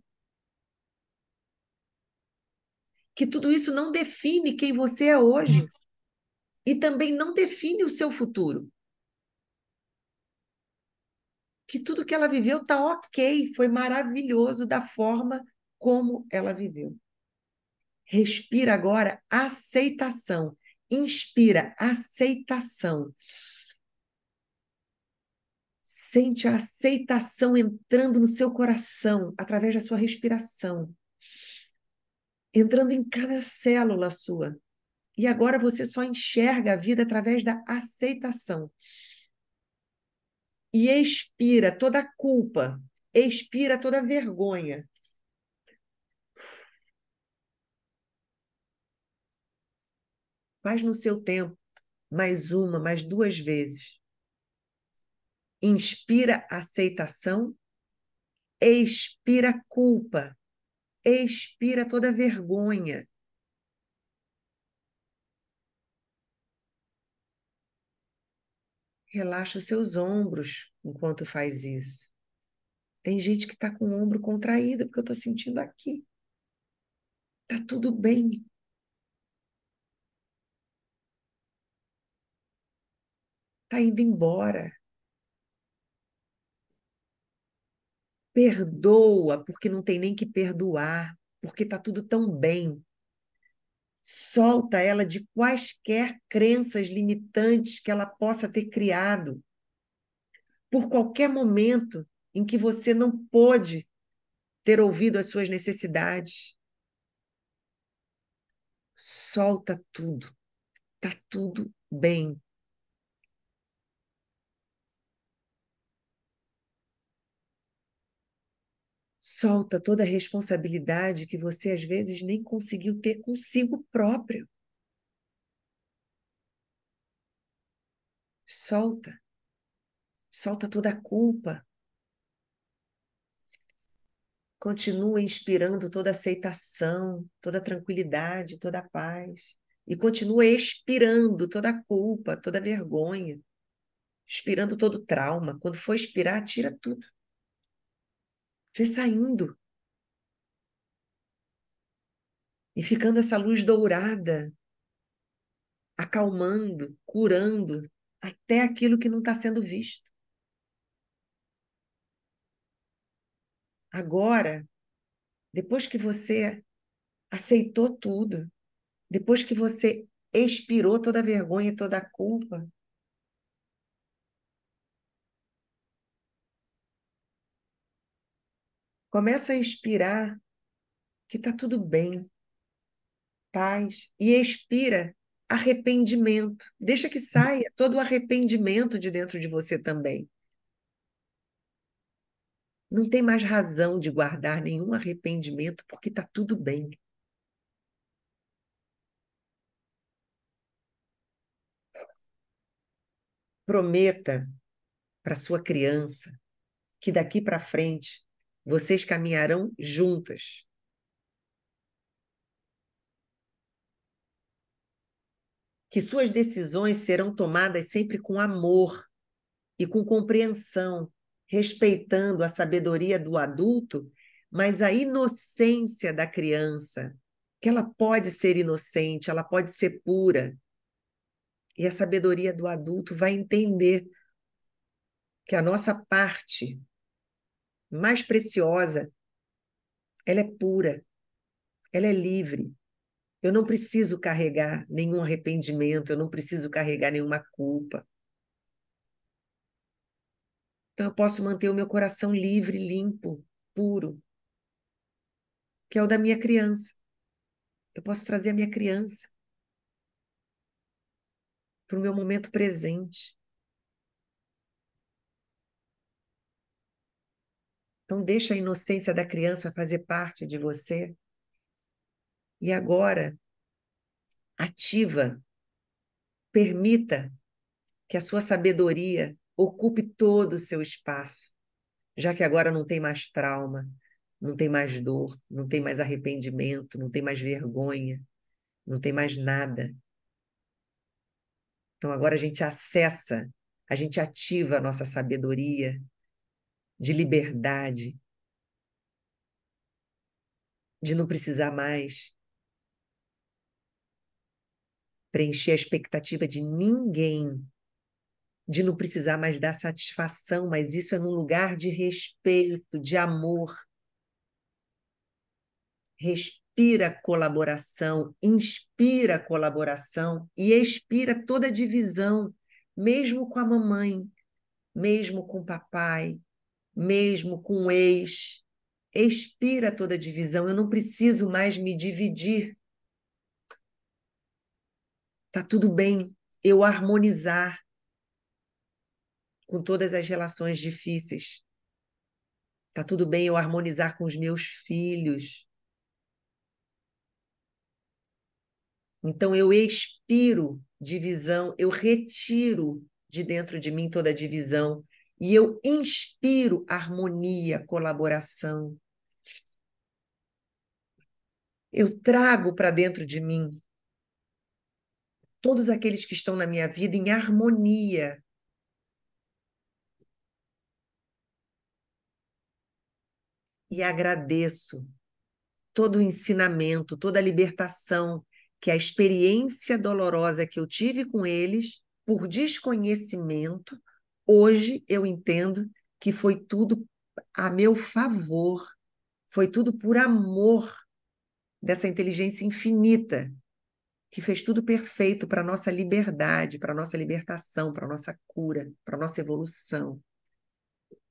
Que tudo isso não define quem você é hoje. E também não define o seu futuro. Que tudo que ela viveu está ok, foi maravilhoso da forma como ela viveu. Respira agora aceitação. Inspira aceitação. Sente a aceitação entrando no seu coração através da sua respiração, entrando em cada célula sua. E agora você só enxerga a vida através da aceitação. E expira toda a culpa, expira toda a vergonha. Faz no seu tempo, mais uma, mais duas vezes. Inspira aceitação, expira culpa, expira toda vergonha. Relaxa os seus ombros enquanto faz isso. Tem gente que está com o ombro contraído, porque eu estou sentindo aqui. Está tudo bem. Está indo embora. Perdoa, porque não tem nem que perdoar, porque está tudo tão bem. Solta ela de quaisquer crenças limitantes que ela possa ter criado por qualquer momento em que você não pôde ter ouvido as suas necessidades. Solta tudo. Tá tudo bem. Solta toda a responsabilidade que você às vezes nem conseguiu ter consigo próprio. Solta. Solta toda a culpa. Continua inspirando toda a aceitação, toda a tranquilidade, toda a paz. E continua expirando toda a culpa, toda a vergonha. Expirando todo o trauma. Quando for expirar, tira tudo. Vê saindo. E ficando essa luz dourada, acalmando, curando até aquilo que não está sendo visto. Agora, depois que você aceitou tudo, depois que você expirou toda a vergonha e toda a culpa, começa a inspirar que está tudo bem, paz, e expira arrependimento. Deixa que saia todo o arrependimento de dentro de você também. Não tem mais razão de guardar nenhum arrependimento, porque está tudo bem. Prometa para sua criança que daqui para frente vocês caminharão juntas. Que suas decisões serão tomadas sempre com amor e com compreensão, respeitando a sabedoria do adulto, mas a inocência da criança, que ela pode ser inocente, ela pode ser pura. E a sabedoria do adulto vai entender que a nossa parte mais preciosa, ela é pura, ela é livre. Eu não preciso carregar nenhum arrependimento, eu não preciso carregar nenhuma culpa. Então eu posso manter o meu coração livre, limpo, puro, que é o da minha criança. Eu posso trazer a minha criança para o meu momento presente. Então, deixa a inocência da criança fazer parte de você. E agora, ativa, permita que a sua sabedoria ocupe todo o seu espaço, já que agora não tem mais trauma, não tem mais dor, não tem mais arrependimento, não tem mais vergonha, não tem mais nada. Então agora a gente acessa, a gente ativa a nossa sabedoria de liberdade, de não precisar mais preencher a expectativa de ninguém, de não precisar mais dar satisfação, mas isso é num lugar de respeito, de amor. Respira colaboração, inspira colaboração e expira toda divisão, mesmo com a mamãe, mesmo com o papai, mesmo com o ex. Expira toda divisão, eu não preciso mais me dividir. Tá tudo bem eu harmonizar com todas as relações difíceis. Tá tudo bem eu harmonizar com os meus filhos. Então eu expiro divisão, eu retiro de dentro de mim toda a divisão e eu inspiro harmonia, colaboração. Eu trago para dentro de mim todos aqueles que estão na minha vida em harmonia. E agradeço todo o ensinamento, toda a libertação que a experiência dolorosa que eu tive com eles, por desconhecimento, hoje eu entendo que foi tudo a meu favor, foi tudo por amor dessa inteligência infinita, que fez tudo perfeito para a nossa liberdade, para a nossa libertação, para a nossa cura, para a nossa evolução,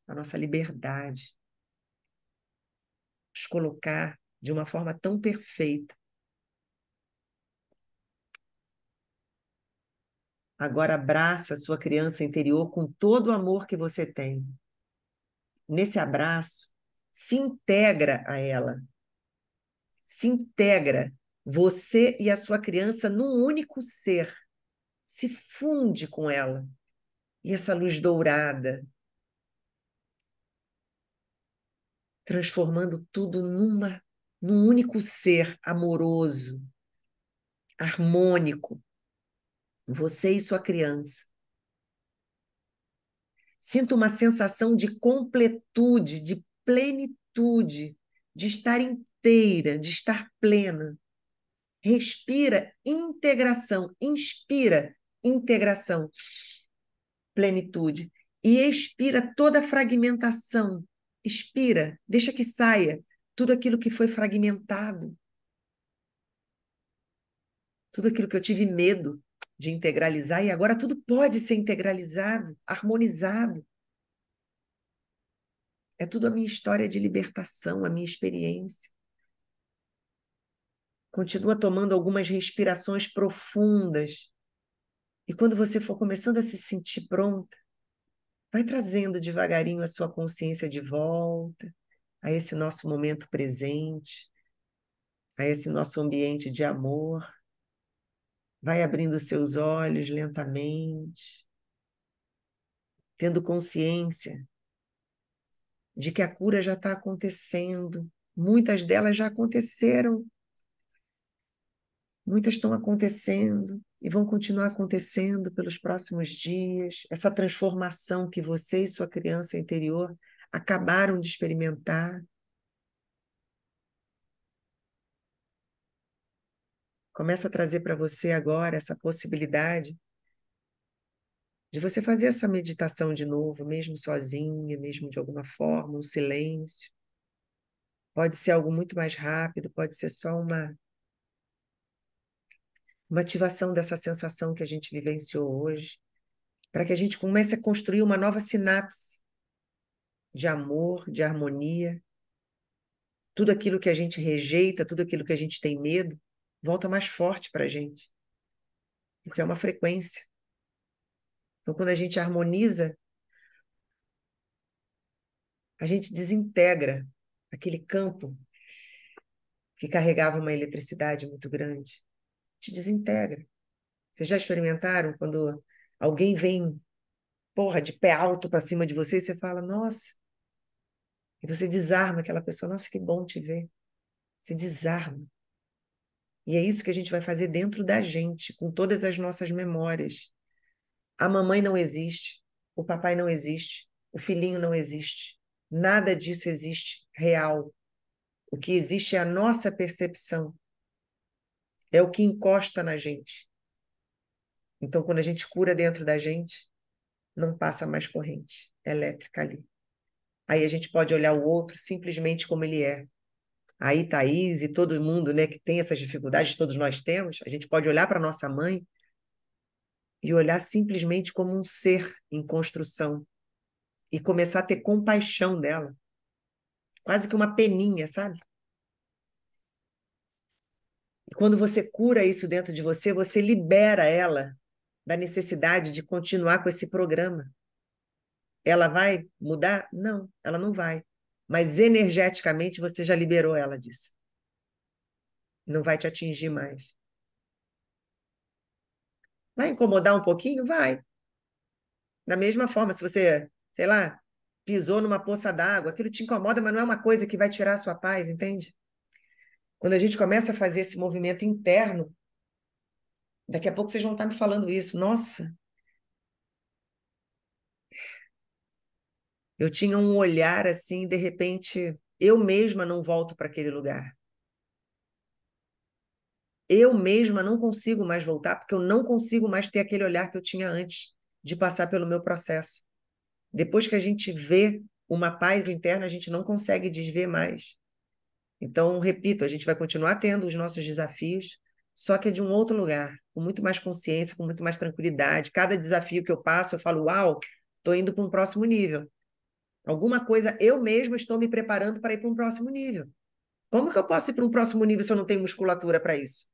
para a nossa liberdade. Nos colocar de uma forma tão perfeita. Agora abraça a sua criança interior com todo o amor que você tem. Nesse abraço, se integra a ela. Se integra você e a sua criança num único ser. Se funde com ela. E essa luz dourada, transformando tudo num único ser amoroso, harmônico. Você e sua criança. Sinto uma sensação de completude, de plenitude, de estar inteira, de estar plena. Respira integração, inspira integração, plenitude. E expira toda fragmentação. Expira, deixa que saia tudo aquilo que foi fragmentado. Tudo aquilo que eu tive medo de integralizar, e agora tudo pode ser integralizado, harmonizado. É tudo a minha história de libertação, a minha experiência. Continua tomando algumas respirações profundas. E quando você for começando a se sentir pronta, vai trazendo devagarinho a sua consciência de volta a esse nosso momento presente, a esse nosso ambiente de amor. Vai abrindo seus olhos lentamente, tendo consciência de que a cura já está acontecendo. Muitas delas já aconteceram. Muitas estão acontecendo e vão continuar acontecendo pelos próximos dias. Essa transformação que você e sua criança interior acabaram de experimentar. Começa a trazer para você agora essa possibilidade de você fazer essa meditação de novo, mesmo sozinha, mesmo de alguma forma, um silêncio. Pode ser algo muito mais rápido, pode ser só uma ativação dessa sensação que a gente vivenciou hoje, para que a gente comece a construir uma nova sinapse de amor, de harmonia. Tudo aquilo que a gente rejeita, tudo aquilo que a gente tem medo, volta mais forte para a gente, porque é uma frequência. Então, quando a gente harmoniza, a gente desintegra aquele campo que carregava uma eletricidade muito grande. Te desintegra. Vocês já experimentaram quando alguém vem, porra, de pé alto para cima de você e você fala, nossa, e você desarma aquela pessoa, nossa, que bom te ver. Você desarma. E é isso que a gente vai fazer dentro da gente, com todas as nossas memórias. A mamãe não existe, o papai não existe, o filhinho não existe. Nada disso existe real. O que existe é a nossa percepção. É o que encosta na gente. Então, quando a gente cura dentro da gente, não passa mais corrente elétrica ali. Aí a gente pode olhar o outro simplesmente como ele é. Aí, Thaís e todo mundo, né, que tem essas dificuldades, todos nós temos, a gente pode olhar para nossa mãe e olhar simplesmente como um ser em construção e começar a ter compaixão dela. Quase que uma peninha, sabe? E quando você cura isso dentro de você, você libera ela da necessidade de continuar com esse programa. Ela vai mudar? Não, ela não vai. Mas energeticamente você já liberou ela disso. Não vai te atingir mais. Vai incomodar um pouquinho? Vai. Da mesma forma, se você, sei lá, pisou numa poça d'água, aquilo te incomoda, mas não é uma coisa que vai tirar a sua paz, entende? Quando a gente começa a fazer esse movimento interno, daqui a pouco vocês vão estar me falando isso. Nossa, eu tinha um olhar assim, de repente, eu mesma não volto para aquele lugar. Eu mesma não consigo mais voltar, porque eu não consigo mais ter aquele olhar que eu tinha antes de passar pelo meu processo. Depois que a gente vê uma paz interna, a gente não consegue desver mais. Então, repito, a gente vai continuar tendo os nossos desafios, só que é de um outro lugar, com muito mais consciência, com muito mais tranquilidade. Cada desafio que eu passo, eu falo, uau, estou indo para um próximo nível. Alguma coisa eu mesma estou me preparando para ir para um próximo nível. Como que eu posso ir para um próximo nível se eu não tenho musculatura para isso?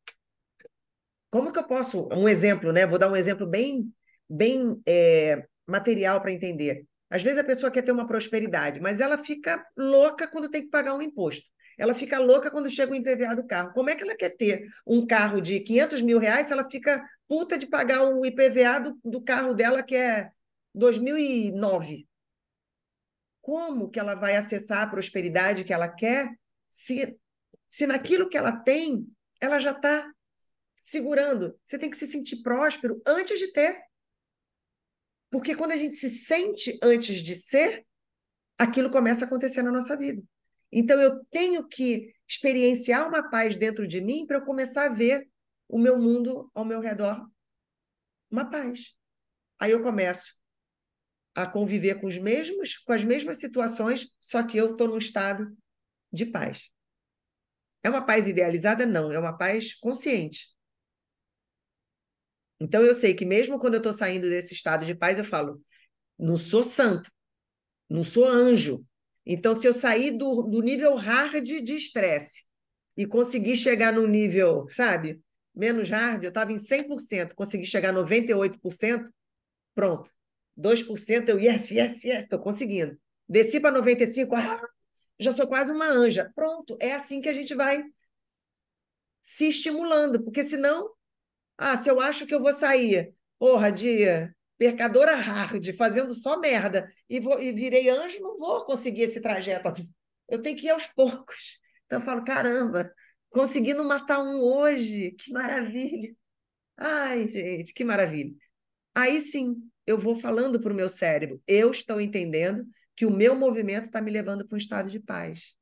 Como que eu posso, um exemplo, né? Vou dar um exemplo bem material para entender. Às vezes a pessoa quer ter uma prosperidade, mas ela fica louca quando tem que pagar um imposto. Ela fica louca quando chega o IPVA do carro. Como é que ela quer ter um carro de 500 mil reais se ela fica puta de pagar o IPVA do carro dela que é 2009? Como que ela vai acessar a prosperidade que ela quer se naquilo que ela tem, ela já está segurando? Você tem que se sentir próspero antes de ter. Porque quando a gente se sente antes de ser, aquilo começa a acontecer na nossa vida. Então eu tenho que experienciar uma paz dentro de mim para eu começar a ver o meu mundo ao meu redor uma paz. Aí eu começo a conviver com as mesmas situações, só que eu estou num estado de paz. É uma paz idealizada? Não, é uma paz consciente. Então eu sei que mesmo quando eu estou saindo desse estado de paz, eu falo, não sou santo, não sou anjo. Então, se eu sair do nível hard de estresse e conseguir chegar no nível, sabe, menos hard, eu estava em 100%, consegui chegar a 98%, pronto. 2% eu, yes, yes, yes, estou conseguindo. Desci para 95%, já sou quase uma anja. Pronto, é assim que a gente vai se estimulando, porque senão, se eu acho que eu vou sair, porra, de pecadora hard, fazendo só merda, e virei anjo, não vou conseguir esse trajeto. Eu tenho que ir aos poucos. Então eu falo, caramba, conseguindo matar um hoje, que maravilha. Ai, gente, que maravilha. Aí sim, eu vou falando para o meu cérebro, eu estou entendendo que o meu movimento está me levando para um estado de paz.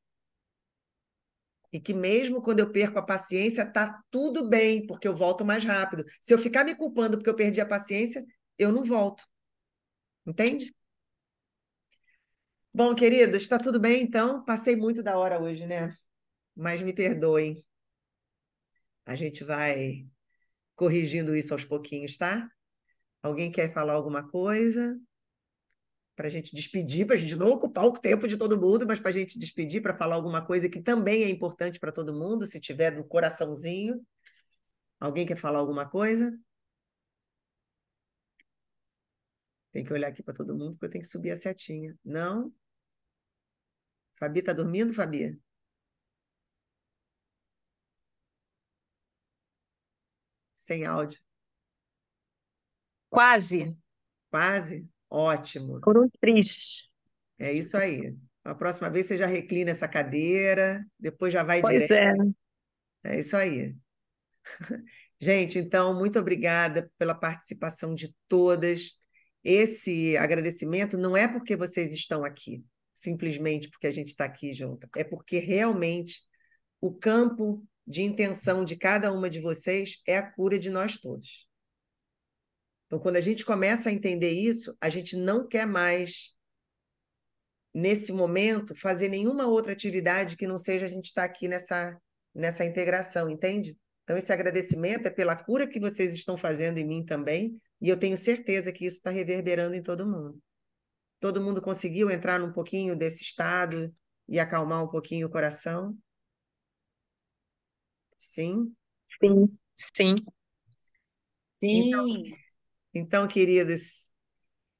E que mesmo quando eu perco a paciência, tá tudo bem, porque eu volto mais rápido. Se eu ficar me culpando porque eu perdi a paciência, eu não volto. Entende? Bom, queridos, está tudo bem então? Passei muito da hora hoje, né? Mas me perdoem. A gente vai corrigindo isso aos pouquinhos, tá? Alguém quer falar alguma coisa? Para a gente despedir, para a gente não ocupar o tempo de todo mundo, mas para a gente despedir, para falar alguma coisa que também é importante para todo mundo, se tiver no coraçãozinho. Alguém quer falar alguma coisa? Tem que olhar aqui para todo mundo, porque eu tenho que subir a setinha. Não? Fabi, tá dormindo, Fabi? Sem áudio. Quase. Quase? Ótimo. Por um triz. É isso aí. A próxima vez você já reclina essa cadeira, depois já vai Pois direto. é. É isso aí. Gente, então, muito obrigada pela participação de todas. Esse agradecimento não é porque vocês estão aqui, simplesmente porque a gente está aqui junto, é porque realmente o campo de intenção de cada uma de vocês é a cura de nós todos. Então, quando a gente começa a entender isso, a gente não quer mais, nesse momento, fazer nenhuma outra atividade que não seja a gente estar aqui nessa integração, entende? Então, esse agradecimento é pela cura que vocês estão fazendo em mim também, e eu tenho certeza que isso está reverberando em todo mundo. Todo mundo conseguiu entrar num pouquinho desse estado e acalmar um pouquinho o coração? Sim? Sim, sim. Sim. Então, queridas,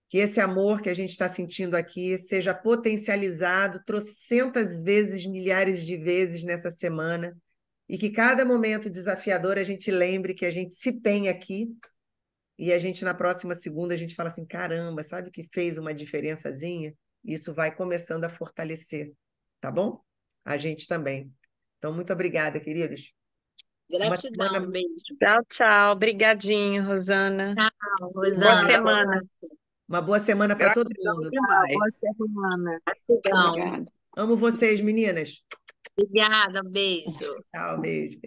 que esse amor que a gente está sentindo aqui seja potencializado trocentas vezes, milhares de vezes nessa semana, e que cada momento desafiador a gente lembre que a gente se tem aqui, e a gente, na próxima segunda, a gente fala assim, caramba, sabe que fez uma diferençazinha? Isso vai começando a fortalecer, tá bom? A gente também. Então, muito obrigada, queridos. Uma Gratidão, semana, beijo. Tchau, tchau. Obrigadinho, Rosana. Tchau, Boa Rosana. semana. uma boa semana para todo Gratidão mundo. demais. Boa semana. Gratidão. Obrigada. Amo vocês, meninas. Obrigada, beijo. Tchau, beijo.